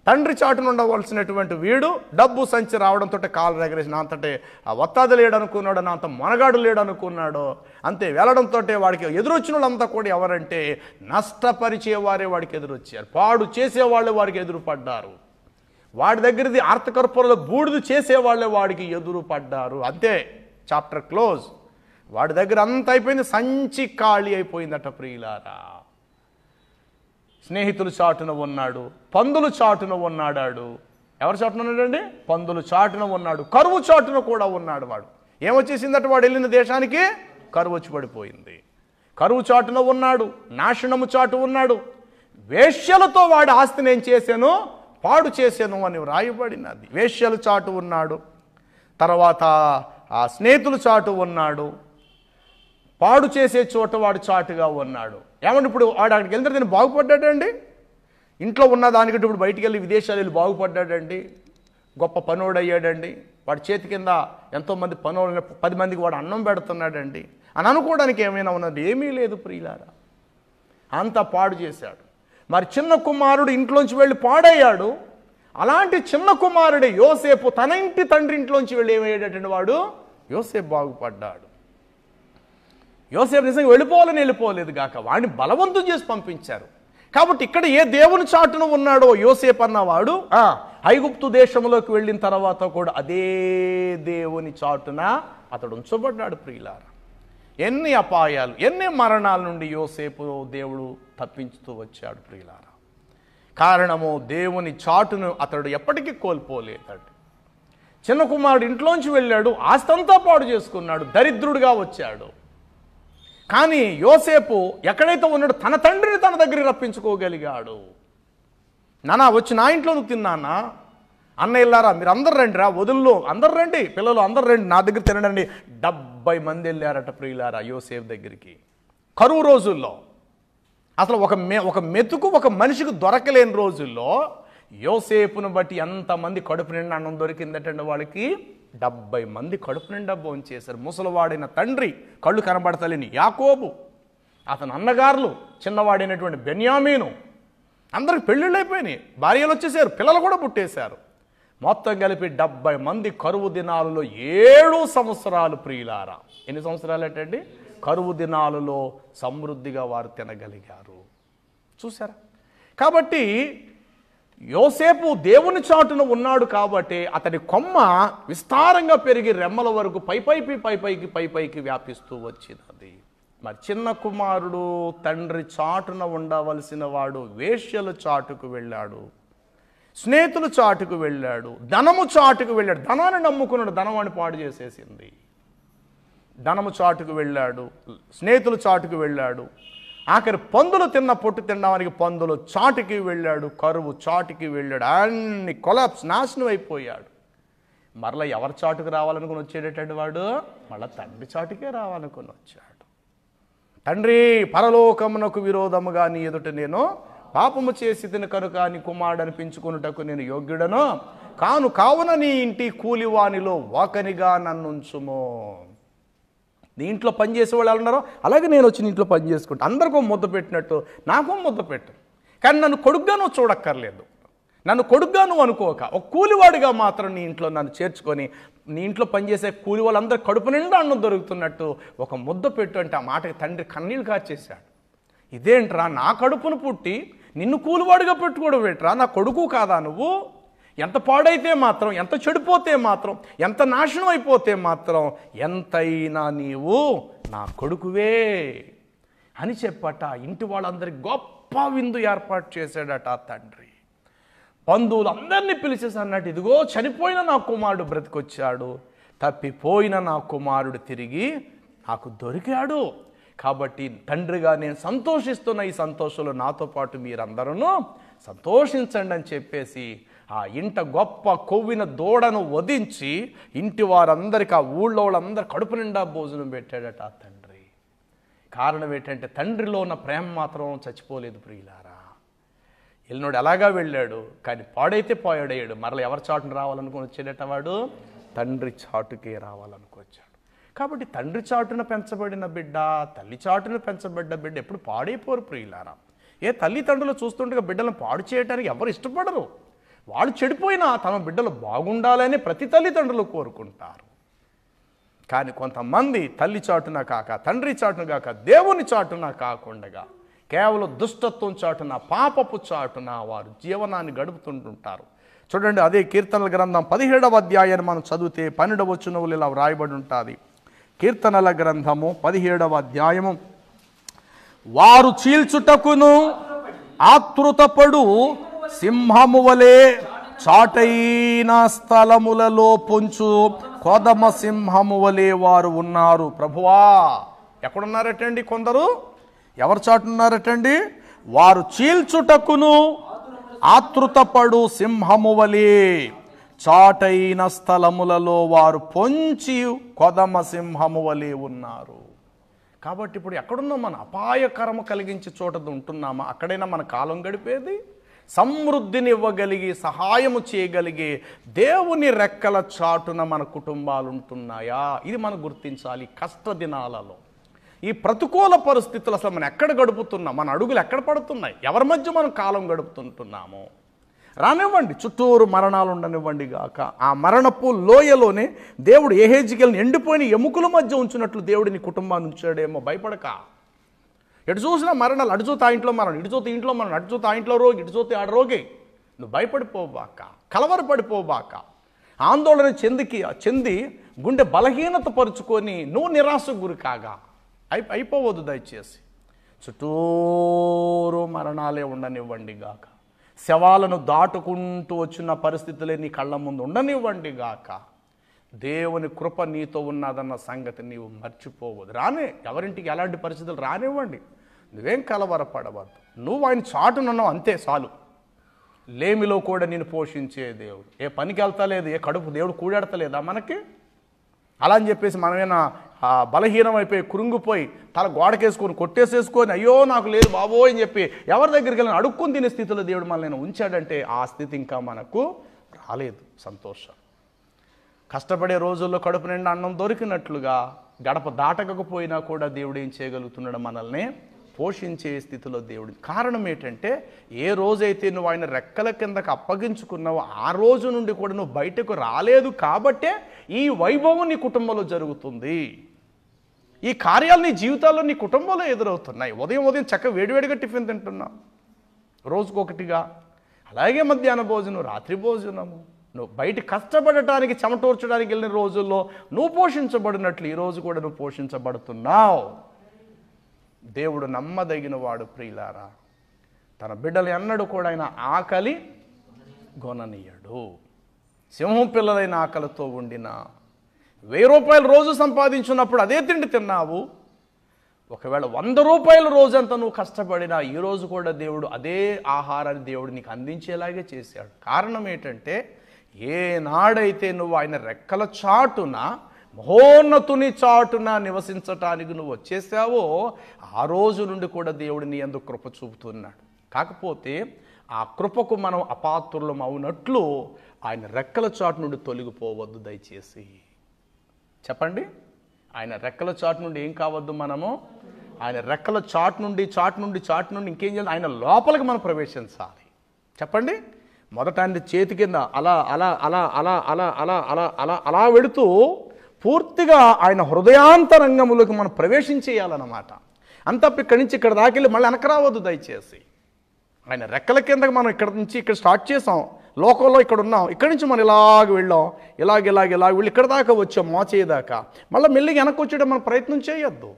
A: తండ్రి చాటును ఉండవలసినటువంటి వీడు డబ్బు సంచి రావడంతో కాలు ఎగరేసిన అంతటే ఆ వత్తాది లేడనుకున్నాడు, నా అంత మొనగాడు లేడనుకున్నాడు. అంతే వెళ్ళడంతో వాడికి ఎదురొచ్చిన వాళ్ళంతా కూడా ఎవరంటే నష్టపరిచేవారే వాడికి ఎదురొచ్చారు, పాడు చేసేవాళ్ళే వాడికి ఎదురు పడ్డారు, వాడి దగ్గరది ఆర్తకర్పూరలో బూడిద చేసేవాళ్ళే వాడికి ఎదురు పడ్డారు. అంతే, చాప్టర్ క్లోజ్. వాడి దగ్గర అంత అయిపోయింది, సంచి ఖాళీ అయిపోయిందట ప్రియులారా. స్నేహితులు చాటున ఉన్నాడు, పందులు చాటున ఉన్నాడాడు. ఎవరు చాటున ఉన్నాడండి? పందులు చాటున ఉన్నాడు, కరువు చాటున కూడా ఉన్నాడు. వాడు ఏమొచ్చేసిందట, వాడు వెళ్ళిన దేశానికి కరువు వచ్చి పడిపోయింది. కరువు చాటున ఉన్నాడు, నాశనము చాటు ఉన్నాడు. వేశ్యలతో వాడి ఆస్తిని ఏం చేశాను, పాడు చేశాను అని వ్రాయబడినది. వేశ్యలు చాటు ఉన్నాడు, తర్వాత ఆ స్నేహితులు చాటు ఉన్నాడు, పాడు చేసే చోట వాడు చాటుగా ఉన్నాడు. ఏమంటే ఇప్పుడు వాడు అక్కడికి వెళ్తే నేను బాగుపడ్డాడండి, ఇంట్లో ఉన్న దానికి ఇప్పుడు బయటికి వెళ్ళి విదేశాలు వెళ్ళి బాగుపడ్డాడండి, గొప్ప పనోడు అయ్యాడండి, వాడి చేతి కింద ఎంతోమంది పనులు 10 మందికి వాడు అన్నం పెడుతున్నాడండి అని అనుకోవడానికి ఏమైనా ఉన్నది? ఏమీ లేదు ప్రియులారా, అంతా పాడు చేశాడు. మరి చిన్న కుమారుడు ఇంట్లోంచి వెళ్ళి పాడయ్యాడు. అలాంటి చిన్న కుమారుడే యోసేపు, తన ఇంటి తండ్రి ఇంట్లోంచి వెళ్ళి ఏమయ్యేటటువంటి వాడు యోసేపు బాగుపడ్డాడు. యోసేపు నిజంగా వెళ్ళిపోలేదు గాక, వాడిని బలవంతం చేసి పంపించారు. కాబట్టి ఇక్కడ ఏ దేవుని చాటున ఉన్నాడో యోసేపు అన్నవాడు ఐగుప్తు దేశంలోకి వెళ్ళిన తర్వాత కూడా అదే దేవుని చాటున అతడు ఉంచబడ్డాడు ప్రియులారా. ఎన్ని అపాయాలు, ఎన్ని మరణాల నుండి యోసేపు దేవుడు తప్పించుతూ వచ్చాడు ప్రియులారా. కారణము దేవుని చాటును అతడు ఎప్పటికీ కోల్పోలేదండి. చిన్న కుమారుడు ఇంట్లోంచి వెళ్ళాడు, ఆస్తంతా పాడు చేసుకున్నాడు, దరిద్రుడిగా వచ్చాడు. కానీ యోసేపు ఎక్కడైతే ఉన్నాడో తన తండ్రిని తన దగ్గరికి రప్పించుకోగలిగాడు. నానా వచ్చి నా ఇంట్లో నువ్వు తిన్నానా, అన్నయ్యలారా మీరు అందరు రండి రా, వదుల్లో అందరు రండి, పిల్లలు అందరు రండి నా దగ్గర తినడండి. 70 మంది వెళ్ళారట ప్రియులారా యోసేపు దగ్గరికి. కరువు రోజుల్లో అసలు ఒక మెతుకు ఒక మనిషికి దొరకలేని రోజుల్లో యోసేపును బట్టి ఎంతమంది కడుపు నిండా అన్నం దొరికిందటండి వాళ్ళకి. 70 మంది కడుపు నిండా భోంచేశారు. ముసలివాడైన తండ్రి, కళ్ళు కనబడతలేని యాకోబు, అతని అన్నగారులు, చిన్నవాడైనటువంటి బెన్యామీను, అందరికి పెళ్ళిళ్ళు అయిపోయినాయి, భార్యలు వచ్చేసారు, పిల్లలు కూడా పుట్టేశారు. మొత్తం కలిపి 70 మంది కరువు దినాలలో 7 సంవత్సరాలు ప్రియులారా. ఎన్ని సంవత్సరాలు ఏంటండి? కరువు దినాలలో సమృద్ధిగా వారు తినగలిగారు. చూసారా? కాబట్టి యోసేపు దేవుని చాటున ఉన్నాడు కాబట్టి అతని కొమ్మ విస్తారంగా పెరిగి రెమ్మల వరకు పైపైకి వ్యాపిస్తూ వచ్చినది. మరి చిన్న కుమారుడు తండ్రి చాటున ఉండవలసిన వాడు వేశ్యల చాటుకు వెళ్ళాడు, స్నేహితుల చాటుకు వెళ్ళాడు, ధనము చాటుకు వెళ్ళాడు. ధనాన్ని నమ్ముకున్నాడు, ధనవాన్ని పాడు చేసేసింది. ధనము చాటుకు వెళ్ళాడు, స్నేహితుల చాటుకు వెళ్ళాడు, ఆఖరి పందులు తిన్న పొట్టు తినడానికి పందుల చాటుకి వెళ్ళాడు, కరువు చాటుకి వెళ్ళాడు. అన్ని కొలాప్స్, నాశనం అయిపోయాడు. మరలా ఎవరి చాటుకు రావాలనుకుని వచ్చేటటువంటి వాడు మళ్ళీ తండ్రి చాటుకే రావాలనుకుని వచ్చాడు. తండ్రి, పరలోకమునకు విరోధముగా నీ ఎదుట నేను పాపము చేసి తిని కనుక నీ కుమారుడు అనిపించుకున్నటకు నేను యోగ్యుడను కాను, కావున నీ ఇంటి కూలివానిలో ఒకనిగా నన్ను ఉంచుము. నీ ఇంట్లో పని చేసేవాళ్ళు ఉన్నారో అలాగే నేను వచ్చి నీ ఇంట్లో పని చేసుకుంటా. అందరికీ ముద్ద పెట్టినట్టు నాకు ముద్ద పెట్టు, కానీ నన్ను కొడుగ్గా నువ్వు చూడక్కర్లేదు, నన్ను కొడుగ్గా నువ్వు అనుకోక ఒక కూలివాడిగా మాత్రం నీ ఇంట్లో నన్ను చేర్చుకొని నీ ఇంట్లో పనిచేసే కూలి వాళ్ళందరూ కడుపు నిండా అన్నం దొరుకుతున్నట్టు ఒక ముద్ద పెట్టు అంటే ఆ మాటకి తండ్రి కన్నీళ్ళు కార్చేశాడు. ఇదేంట్రా, నా కడుపును పుట్టి నిన్ను కూలివాడిగా పెట్టుకోవడం ఏంట్రా, నా కొడుకు కాదా నువ్వు? ఎంత పాడైతే మాత్రం, ఎంత చెడిపోతే మాత్రం, ఎంత నాశనం అయిపోతే మాత్రం ఎంతైనా నీవు నా కొడుకువే అని చెప్పట. ఇంటి వాళ్ళందరికీ గొప్ప విందు ఏర్పాటు చేశాడట ఆ తండ్రి. బంధువులందరినీ పిలిచేసి అన్నట్టు, ఇదిగో చనిపోయిన నా కుమారుడు బ్రతికొచ్చాడు, తప్పిపోయిన నా కుమారుడు తిరిగి నాకు దొరికాడు. కాబట్టి తండ్రిగా నేను సంతోషిస్తున్న ఈ సంతోషంలో నాతో పాటు మీరందరూ సంతోషించండి అని చెప్పేసి ఆ ఇంట గొప్ప కొవ్విన దూడను వధించి ఇంటి వారందరికీ, ఆ ఊళ్ళో వాళ్ళందరూ కడుపు నిండా భోజనం పెట్టాడట ఆ తండ్రి. కారణం ఏంటంటే తండ్రిలో ఉన్న ప్రేమ మాత్రం చచ్చిపోలేదు ప్రియులారా. ఎల్లినోడు ఎలాగా వెళ్ళాడు, కానీ పాడైతే పాడయ్యాడు. మరలా ఎవరి చాటును రావాలనుకుని వచ్చేటట వాడు తండ్రి చాటుకే రావాలనుకొచ్చాడు. కాబట్టి తండ్రి చాటున పెంచబడిన బిడ్డ, తల్లి చాటున పెంచబడ్డ బిడ్డ ఎప్పుడు పాడైపోరు ప్రియులారా. ఏ తల్లిదండ్రులు చూస్తుండగా బిడ్డలను పాడు చేయడానికి ఎవరు ఇష్టపడరు. వాళ్ళు చెడిపోయినా తమ బిడ్డలు బాగుండాలని ప్రతి తల్లిదండ్రులు కోరుకుంటారు. కానీ కొంతమంది తల్లి చాటున కాక, తండ్రి చాటున కాక, దేవుని చాటున కాకుండా కేవలం దుష్టత్వం చాటున, పాపపు చాటున వారు జీవనాన్ని గడుపుతుంటుంటారు. చూడండి, అదే కీర్తనల గ్రంథం 17వ అధ్యాయాన్ని మనం చదివితే 12వ వచనంలో ఇలా వ్రాయబడి ఉంటుంది. కీర్తనల గ్రంథము 17వ అధ్యాయము, వారు చీల్చుటకును ఆతృతపడు సింహము వలె చాటైన స్థలములలో పొంచు కొదమ సింహము వలె వారు ఉన్నారు. ప్రభువా, ఎక్కడున్నారటండి కొందరు? ఎవరు చాటున్నారటండి? వారు చీల్చుటకును ఆతృతపడు సింహము వలె చాటైన స్థలములలో వారు పొంచి కొదమ సింహము వలె ఉన్నారు. కాబట్టి ఇప్పుడు ఎక్కడున్నాం? మన అపాయకరము కలిగించే చోట ఉంటున్నామా? అక్కడైనా మన కాలం గడిపేది? సమృద్ధిని ఇవ్వగలిగి, సహాయము చేయగలిగే దేవుని రెక్కల చాటున మన కుటుంబాలు ఉంటున్నాయా? ఇది మనం గుర్తించాలి. కష్ట దినాలలో, ఈ ప్రతికూల పరిస్థితులు అసలు మనం ఎక్కడ గడుపుతున్నాం? మన అడుగులు ఎక్కడ పడుతున్నాయి? ఎవరి మధ్య మనం కాలం గడుపుతుంటున్నాము? రానివ్వండి, చుట్టూరు మరణాలు ఉండనివ్వండి గాక. ఆ మరణపు లోయలోనే దేవుడు యెహెజ్కేలుని ఎండిపోయిన ఎముకల మధ్య ఉంచినట్లు దేవుడిని కుటుంబాన్ని ఉంచాడేమో. భయపడక. ఎటు చూసినా మరణాలు, అటు చూస్తే ఆ ఇంట్లో మరణం, ఇటు చూస్తే ఇంట్లో మరణం, అటు చూస్తే ఆ ఇంట్లో రోగి, ఇటు చూస్తే ఆడ రోగి. నువ్వు భయపడిపోబాక, కలవరపడిపోబాక, ఆందోళన చెంది గుండె బలహీనత పరుచుకొని నువ్వు నిరాశకు గురి కాగా అయిపోవద్దు. దయచేసి చుట్టూరు మరణాలే ఉండనివ్వండి గాక. శవాలను దాటుకుంటూ వచ్చిన పరిస్థితులే నీ కళ్ళ ముందు ఉండనివ్వండి గాక. దేవుని కృప నీతో ఉన్నదన్న సంగతి నీవు మర్చిపోవద్దు. ఎవరింటికి ఎలాంటి పరిస్థితులు రానివ్వండి, నువ్వేం కలవరపడవద్దు. నువ్వు ఆయన చాటునున్నావు అంతే చాలు. లేమిలో కూడా నేను పోషించే దేవుడు. ఏ పనికి వెళ్తలేదు, ఏ కడుపు దేవుడు కూడెడతలేదా మనకి? అలా అని చెప్పేసి మనమేనా బలహీనం అయిపోయి కృంగిపోయి తల గోడకేసుకొని కొట్టేసేసుకొని అయ్యో నాకు లేదు బాబోయ్ అని చెప్పి ఎవరి దగ్గరికి వెళ్ళిన అడుక్కొని తినే స్థితిలో దేవుడు మనల్ని ఉంచాడంటే ఆ స్థితి ఇంకా మనకు రాలేదు. సంతోషం. కష్టపడే రోజుల్లో కడుపు నిండా అన్నం దొరికినట్లుగా గడప దాటకపోయినా కూడా దేవుడు ఏం చేయగలుగుతున్నాడు? మనల్ని పోషించే స్థితిలో దేవుడు. కారణం ఏంటంటే ఏ రోజైతే నువ్వు ఆయన రెక్కల కిందకు అప్పగించుకున్నావో ఆ రోజు నుండి కూడా నువ్వు బయటకు రాలేదు కాబట్టే ఈ వైభవం నీ కుటుంబంలో జరుగుతుంది. ఈ కార్యాలు నీ జీవితాల్లో, నీ కుటుంబంలో ఎదురవుతున్నాయి. ఉదయం చక్కగా వేడివేడిగా టిఫిన్ తింటున్నావు రోజుకొకటిగా, అలాగే మధ్యాహ్న భోజనం, రాత్రి భోజనము. నువ్వు బయట కష్టపడటానికి, చెమటోర్చడానికి వెళ్ళిన రోజుల్లో నువ్వు పోషించబడినట్లు ఈరోజు కూడా నువ్వు పోషించబడుతున్నావు. దేవుడు నమ్మదగిన వాడు. ప్రియులారా, తన బిడ్డలు ఎన్నడూ కూడా ఆయన ఆకలి గొననీయడు. సింహం పిల్లలైన ఆకలితో ఉండిన 1000 రూపాయలు రోజు సంపాదించినప్పుడు అదే తిండి తిన్నావు. ఒకవేళ 100 రూపాయల రోజంతా నువ్వు కష్టపడినా ఈరోజు కూడా దేవుడు అదే ఆహారాన్ని దేవుడు నీకు అందించేలాగే చేశాడు. కారణం ఏంటంటే ఏనాడైతే నువ్వు ఆయన రెక్కల చాటున, మహోన్నతుని చాటున నివసించటానికి నువ్వు వచ్చేసావో ఆ రోజు నుండి కూడా దేవుడు నీ యందు కృప చూపుతున్నాడు. కాకపోతే ఆ కృపకు మనం అపాత్రులం అవునట్లు ఆయన రెక్కల చాటు నుండి తొలగిపోవద్దు. దయచేసి చెప్పండి, ఆయన రెక్కల చాటు నుండి ఏం కావద్దు? మనము ఆయన రెక్కల చాటు నుండి ఇంకేం చేయాలి? ఆయన లోపలికి మనం ప్రవేశించాలి. చెప్పండి. మొదట ఆయన చేతి కింద అలా అలా అలా అలా అలా అలా అలా అలా అలా వెళుతూ పూర్తిగా ఆయన హృదయాంతరంగములోకి మనం ప్రవేశించేయాలన్నమాట. అంతప్ప ఇక్కడి నుంచి ఇక్కడ దాకెళ్ళి మళ్ళీ వెనక రావద్దు. దయచేసి ఆయన రెక్కల కిందకి మనం ఇక్కడ నుంచి ఇక్కడ స్టార్ట్ చేసాం, లోకంలో ఇక్కడ ఉన్నాం, ఇక్కడి నుంచి మనం ఇలాగ వెళ్ళాం, ఇలాగ వెళ్ళి ఇక్కడ దాకా వచ్చాం, మోచేదాకా. మళ్ళీ మెల్లిగా వెనక్కి వచ్చేయడం మనం ప్రయత్నం చేయొద్దు.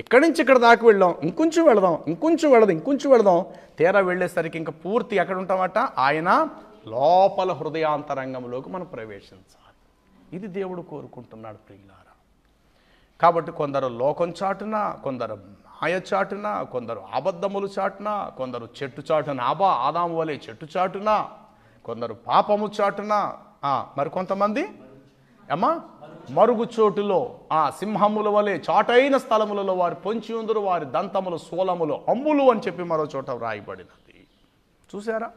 A: ఇక్కడి నుంచి ఇక్కడ దాకా వెళ్ళాం, ఇంకొంచెం వెళదాం. తీరా వెళ్ళేసరికి ఇంకా పూర్తి ఎక్కడ ఉంటామట? ఆయన లోపల హృదయాంతరంగంలోకి మనం ప్రవేశించాలి. ఇది దేవుడు కోరుకుంటున్నాడు ప్రియులారా. కాబట్టి కొందరు లోకం చాటున, కొందరు మాయ చాటున, కొందరు అబద్ధములు చాటున, కొందరు చెట్టు చాటున, ఆదాము వలె చెట్టు చాటున, కొందరు పాపము చాటున, మరి కొంతమంది మరుగు చోటులో సింహముల వలె చాటైన స్థలములలో వారు పొంచి ఉందరు, వారి దంతములు శూలములు అమ్ములు అని చెప్పి మరో చోట వ్రాయబడినది. చూసారా?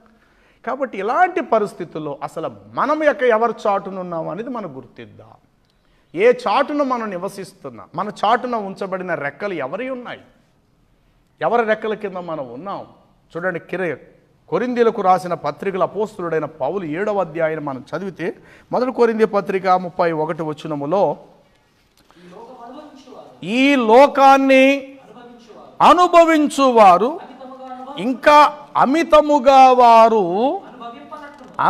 A: కాబట్టి ఇలాంటి పరిస్థితుల్లో అసలు మనం ఎవరి చాటునున్నాం అనేది మనం గుర్తిద్దాం. ఏ చాటున మనం నివసిస్తున్నాం? మన చాటున ఉంచబడిన రెక్కలు ఎవరి ఉన్నాయి? ఎవరి రెక్కల కింద మనం ఉన్నాం? చూడండి, కొరింథీయులకు రాసిన పత్రికల అపోస్తలుడైన పౌలు 7వ అధ్యాయం మనం చదివితే, మొదటి కొరింథీ పత్రిక 31 వచనములో, ఈ లోకాన్ని అనుభవించువారు ఇంకా అమితముగా వారు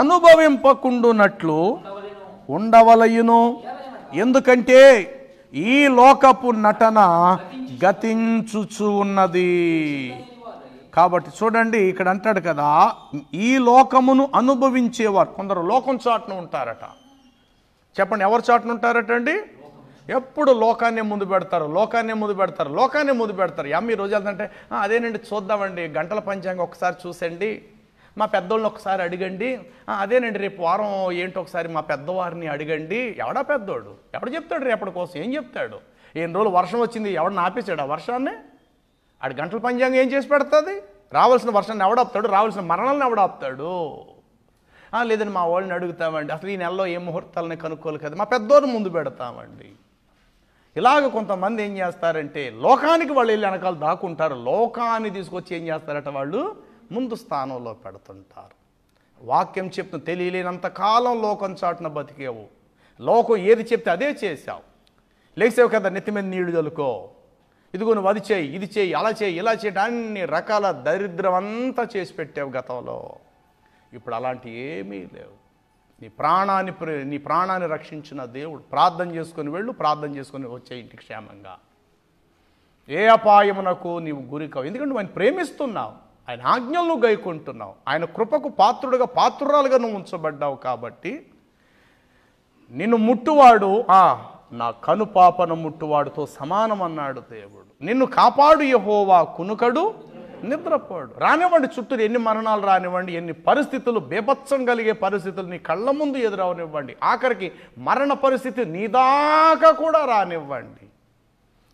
A: అనుభవింపకుండునట్లు ఉండవలయును. ఎందుకంటే ఈ లోకపు నటన గతించుచు ఉన్నది. కాబట్టి చూడండి, ఇక్కడ అంటాడు కదా, ఈ లోకమును అనుభవించేవారు కొందరు లోకం చాటున ఉంటారట. చెప్పండి, ఎవరు చాటున ఉంటారట అండి? ఎప్పుడు లోకాన్నే ముందు పెడతారు, లోకాన్నే ముందు పెడతారు, లోకాన్నే ముందు పెడతారు. ఈ రోజు వెళ్తుంటే అదేనండి చూద్దామండి, గంటల పంచాంగం ఒకసారి చూసండి, మా పెద్దోళ్ళని ఒకసారి అడిగండి, అదేనండి రేపు వారం ఏంటో ఒకసారి మా పెద్దవారిని అడిగండి. ఎవడా పెద్దోడు? ఎవడు చెప్తాడు రేపటి కోసం? ఏం చెప్తాడు? ఎన్ని రోజులు వర్షం వచ్చింది, ఎవడు ఆపేశాడు ఆ వర్షాన్ని? ఆడి గంటల పంచాంగం ఏం చేసి పెడుతుంది? రావాల్సిన వర్షాన్ని ఎవడాపుతాడు? రావాల్సిన మరణాలను ఎవడాపుతాడు? లేదండి మా వాళ్ళని అడుగుతామండి, అసలు ఈ నెలలో ఏ ముహూర్తాలని కనుక్కోవాలి కదా, మా పెద్దోళ్ళని ముందు పెడతామండి. ఇలాగ కొంతమంది ఏం చేస్తారంటే లోకానికి వాళ్ళు వెళ్ళి వెనకాల దాక్కుంటారు, లోకాన్ని తీసుకొచ్చి ఏం చేస్తారట వాళ్ళు ముందు స్థానంలో పెడుతుంటారు. వాక్యం చెప్తున్న తెలియలేనంత కాలం లోకం చాటున బతికేవు, లోకం ఏది చెప్తే అదే చేసావు. లేచావు కదా, నెత్తి మీద నీళ్లు చల్లుకో, ఇదిగో నువ్వు అది చేయి, ఇది చేయి, అలా చేయి, ఇలా చేయి, అన్ని రకాల దరిద్రం అంతా చేసి పెట్టావు గతంలో. ఇప్పుడు అలాంటి ఏమీ లేవు. నీ ప్రాణాన్ని రక్షించిన దేవుడు. ప్రార్థన చేసుకొని వెళ్ళు, ప్రార్థన చేసుకొని వచ్చే ఇంటికి క్షేమంగా. ఏ అపాయమునకు నీవు గురికావు, ఎందుకంటే నువ్వు ఆయన ప్రేమిస్తున్నావు, ఆయన ఆజ్ఞలను గైకుంటున్నావు, ఆయన కృపకు పాత్రుడుగా పాత్రురాలుగా నువ్వు ఉంచబడ్డావు. కాబట్టి నిన్ను ముట్టువాడు నా కనుపాపను ముట్టువాడుతో సమానం అన్నాడు దేవుడు. నిన్ను కాపాడు యెహోవా, కునుకడు నిద్రపోడు. రానివ్వండి, చుట్టూ ఎన్ని మరణాలు రానివ్వండి, ఎన్ని పరిస్థితులు, బేభత్సం కలిగే పరిస్థితులు నీ కళ్ళ ముందు ఎదురవనివ్వండి, ఆఖరికి మరణ పరిస్థితి నీ దాకా కూడా రానివ్వండి,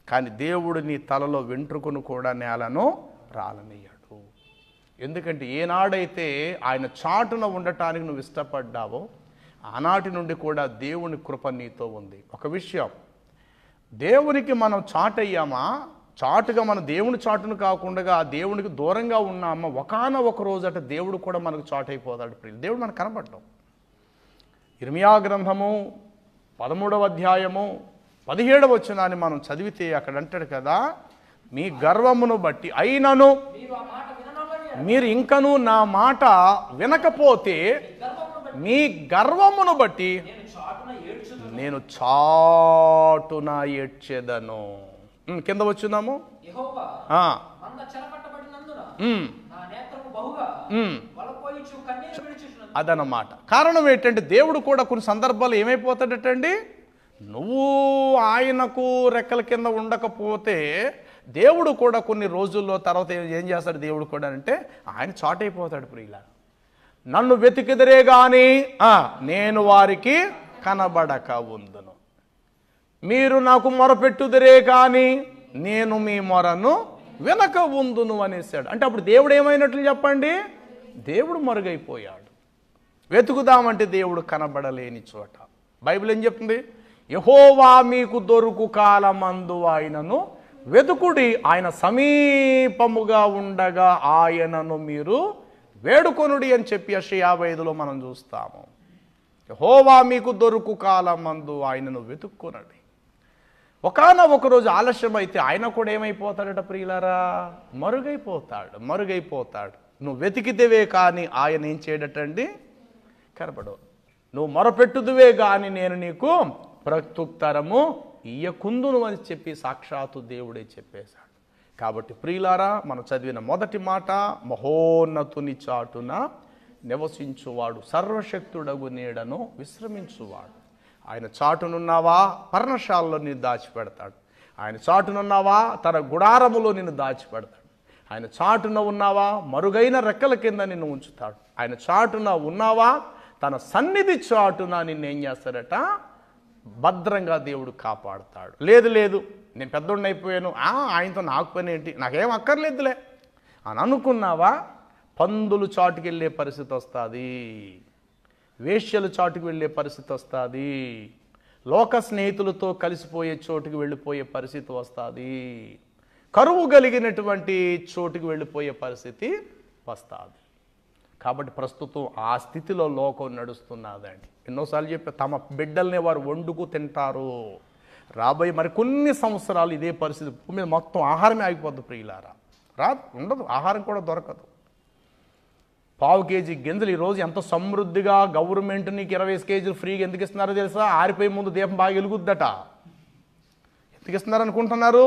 A: కానీ దేవుడు నీ తలలో వెంట్రుకను కూడా నేలను రాలనియ్యడు. ఎందుకంటే ఏనాడైతే ఆయన చాటున ఉండటానికి నువ్వు ఇష్టపడ్డావో ఆనాటి నుండి కూడా దేవుని కృప నీతో ఉంది. ఒక విషయం, దేవునికి మనం చాటయ్యామా, చాటుగా మన దేవుని చాటును కాకుండా ఆ దేవునికి దూరంగా ఉన్నామా, ఒకానొక రోజట దేవుడు కూడా మనకు చాటైపోతాడు. దేవుడు మనకు కనపడ్డాం. ఇర్మియా గ్రంథము 13వ అధ్యాయము 17వ వచనాన్ని మనం చదివితే అక్కడ అంటాడు కదా, మీ గర్వమును బట్టి అయినను మీరు ఇంకనూ నా మాట వినకపోతే మీ గర్వమును బట్టి నేను చాటున ఏడ్చెదను. కింద వచ్చున్నాము, అదన్నమాట. కారణం ఏంటంటే దేవుడు కూడా కొన్ని సందర్భాలు ఏమైపోతాడటండి, నువ్వు ఆయనకు రెక్కల కింద ఉండకపోతే దేవుడు కూడా కొన్ని రోజుల్లో తర్వాత ఏం చేస్తాడు దేవుడు కూడా అంటే ఆయన చాటైపోతాడు. ప్రియులా, నన్ను వెతికిదరే గాని నేను వారికి కనబడక ఉందును, మీరు నాకు మొరపెట్టుదరే కానీ నేను మీ మొరను వెనక ఉందును అనేసాడు. అంటే అప్పుడు దేవుడు ఏమైనట్లు చెప్పండి, దేవుడు మరుగైపోయాడు. వెతుకుదామంటే దేవుడు కనబడలేని చోట బైబిల్ ఏం చెప్తుంది, యెహోవా మీకు దొరుకు కాలమందు ఆయనను వెతుకుడి, ఆయన సమీపముగా ఉండగా ఆయనను మీరు వేడుకొనుడి అని చెప్పి యెషయా 55లో మనం చూస్తాము. యెహోవా మీకు దొరుకు కాలమందు ఆయనను వెతుక్కునడి. ఒకానొక రోజు ఆలస్యం అయితే ఆయన కూడా ఏమైపోతాడట ప్రియులారా, మరుగైపోతాడు. నువ్వు వెతికితేవే కానీ ఆయన ఏం చేయడటండి, కనపడవు. నువ్వు మొరపెట్టుదువే కానీ నేను నీకు ప్రత్యుత్తరము ఇయ్యకుందును అని చెప్పి సాక్షాత్తు దేవుడే చెప్పేశాడు. కాబట్టి ప్రియులారా, మనం చదివిన మొదటి మాట, మహోన్నతుని చాటున నివసించువాడు సర్వశక్తుడగు నీడను విశ్రమించువాడు. ఆయన చాటునున్నావా, పర్ణశాలలో నిన్ను దాచిపెడతాడు. ఆయన చాటునున్నావా, తన గుడారములో నిన్ను దాచిపెడతాడు. ఆయన చాటున ఉన్నావా, మరుగైన రెక్కల కింద నిన్ను ఉంచుతాడు. ఆయన చాటున ఉన్నావా, తన సన్నిధి చాటున నిన్ను ఏం చేస్తాడట, భద్రంగా దేవుడు కాపాడుతాడు. లేదు నేను పెద్దోడిని అయిపోయాను, ఆయనతో నాకు పని ఏంటి, నాకేం అక్కర్లేదులే అని అనుకున్నావా, పందులు చాటుకు వెళ్ళే పరిస్థితి వస్తుంది, వేశ్యలు చాటుకు వెళ్ళే పరిస్థితి వస్తుంది, లోక స్నేహితులతో కలిసిపోయే చోటుకి వెళ్ళిపోయే పరిస్థితి వస్తుంది, కరువు కలిగినటువంటి చోటుకి వెళ్ళిపోయే పరిస్థితి వస్తుంది. కాబట్టి ప్రస్తుతం ఆ స్థితిలో లోకం నడుస్తున్నదండి. ఎన్నోసార్లు చెప్పి తమ బిడ్డల్ని వారు వండుకు తింటారు. రాబోయే మరి కొన్ని సంవత్సరాలు ఇదే పరిస్థితి. భూమి మీద మొత్తం ఆహారమే ఆగిపోద్దు ప్రియులారా. ఉండదు, ఆహారం కూడా దొరకదు. పావు కేజీ గింజలు ఈరోజు ఎంత సమృద్ధిగా గవర్నమెంట్ నీకు 20 కేజీలు ఫ్రీగా ఎందుకు ఇస్తున్నారో తెలుసా? ఆరిపోయే ముందు దీపం బాగా వెలుగుద్దట. ఎందుకు ఇస్తున్నారు అనుకుంటున్నారు?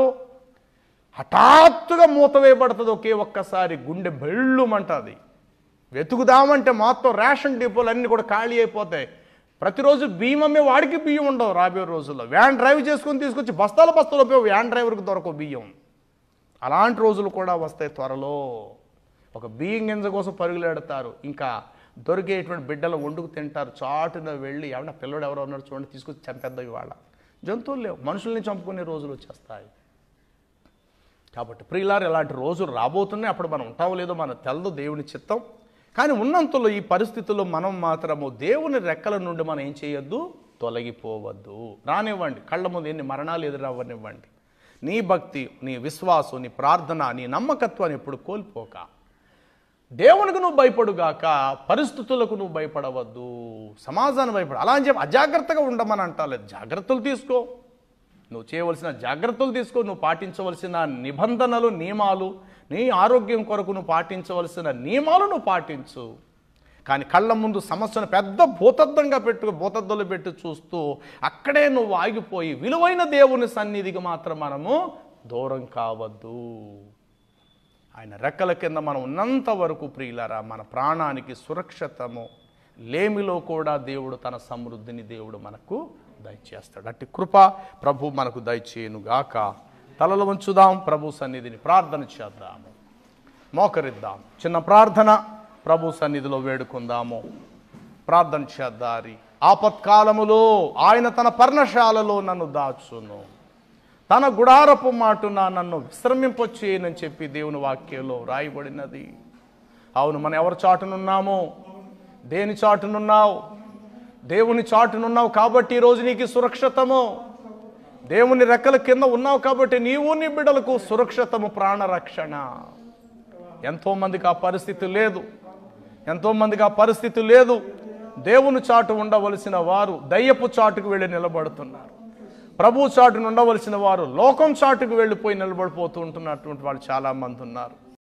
A: హఠాత్తుగా మూత వేయబడుతుంది ఒకే ఒక్కసారి, గుండె బెళ్ళుమంటుంది. వెతుకుదామంటే మొత్తం రేషన్ డిపోలు అన్నీ కూడా ఖాళీ అయిపోతాయి. ప్రతిరోజు బియ్యం అమ్మే వాడికి బియ్యం ఉండవు. రాబోయే రోజుల్లో వ్యాన్ డ్రైవ్ చేసుకుని తీసుకొచ్చి బస్తాలు ఉపయోగ వ్యాన్ డ్రైవర్కి దొరకవు బియ్యం. అలాంటి రోజులు కూడా వస్తాయి త్వరలో. ఒక బియ్యం గింజ కోసం పరుగులెడతారు, ఇంకా దొరికేటువంటి బిడ్డలు వండుకు తింటారు. చాటున వెళ్ళి ఏమన్నా పిల్లడు ఎవరో ఉన్నాడు చూడండి తీసుకొచ్చి చంపేద్దాం. ఇవాళ జంతువులు లేవు, మనుషుల్ని చంపుకునే రోజులు వచ్చేస్తాయి. కాబట్టి ప్రియులారు ఇలాంటి రోజులు రాబోతున్నాయి. అప్పుడు మనం ఉంటామో లేదో మనకు తెలదు, దేవుని చిత్తం. కానీ ఉన్నంతలో ఈ పరిస్థితుల్లో మనం మాత్రము దేవుని రెక్కల నుండి మనం ఏం చేయొద్దు, తొలగిపోవద్దు. రానివ్వండి, కళ్ళ ముందు ఎన్ని మరణాలు ఎదురవ్వనివ్వండి. నీ భక్తి, నీ విశ్వాసం, నీ ప్రార్థన, నీ నమ్మకత్వాన్ని ఎప్పుడు కోల్పోక దేవునికి నువ్వు భయపడుగాక, పరిస్థితులకు నువ్వు భయపడవద్దు, సమాజాన్ని భయపడ. అలా అని చెప్పి అజాగ్రత్తగా ఉండమని అంటలేదు. జాగ్రత్తలు తీసుకో, నువ్వు చేయవలసిన జాగ్రత్తలు తీసుకో, నువ్వు పాటించవలసిన నిబంధనలు, నియమాలు, నీ ఆరోగ్యం కొరకు నువ్వు పాటించవలసిన నియమాలు నువ్వు పాటించు. కానీ కళ్ళ ముందు సమస్యను పెద్ద భూతద్దంలో పెట్టి చూస్తూ అక్కడే నువ్వు ఆగిపోయి విలువైన దేవుని సన్నిధికి మాత్రం మనము దూరం కావద్దు. ఆయన రెక్కల కింద మనం ఉన్నంత వరకు ప్రియులారా మన ప్రాణానికి సురక్షితము. లేమిలో కూడా దేవుడు తన సమృద్ధిని దేవుడు మనకు దయచేస్తాడు. అట్టి కృప ప్రభు మనకు దయచేయునుగాక. తలలు వంచుదాం, ప్రభు సన్నిధిని ప్రార్థన చేద్దాము, మోకరిద్దాం. చిన్న ప్రార్థన ప్రభు సన్నిధిలో వేడుకుందాము, ప్రార్థన చేద్దారి. ఆపత్కాలములో ఆయన తన పర్ణశాలలో నన్ను దాచును, తన గుడారపు మాటున నన్ను విశ్రమింపచేయనని చెప్పి దేవుని వాక్యంలో రాయబడినది. అవును, మనం ఎవరి చాటునున్నామో? దేని చాటునున్నావు? దేవుని చాటునున్నావు కాబట్టి ఈరోజు నీకు సురక్షితము. దేవుని రెక్కల కింద ఉన్నావు కాబట్టి నీవు నీ బిడ్డలకు సురక్షితము, ప్రాణరక్షణ. ఎంతోమందికి ఆ పరిస్థితి లేదు, ఎంతోమందికి ఆ పరిస్థితి లేదు. దేవుని చాటు ఉండవలసిన వారు దయ్యపు చాటుకు వెళ్ళి నిలబడుతున్నారు. ప్రభు చాటును ఉండవలసిన వారు లోకం చాటుకు వెళ్ళిపోయి నిలబడిపోతూ ఉంటున్నటువంటి వాళ్ళు చాలామంది ఉన్నారు.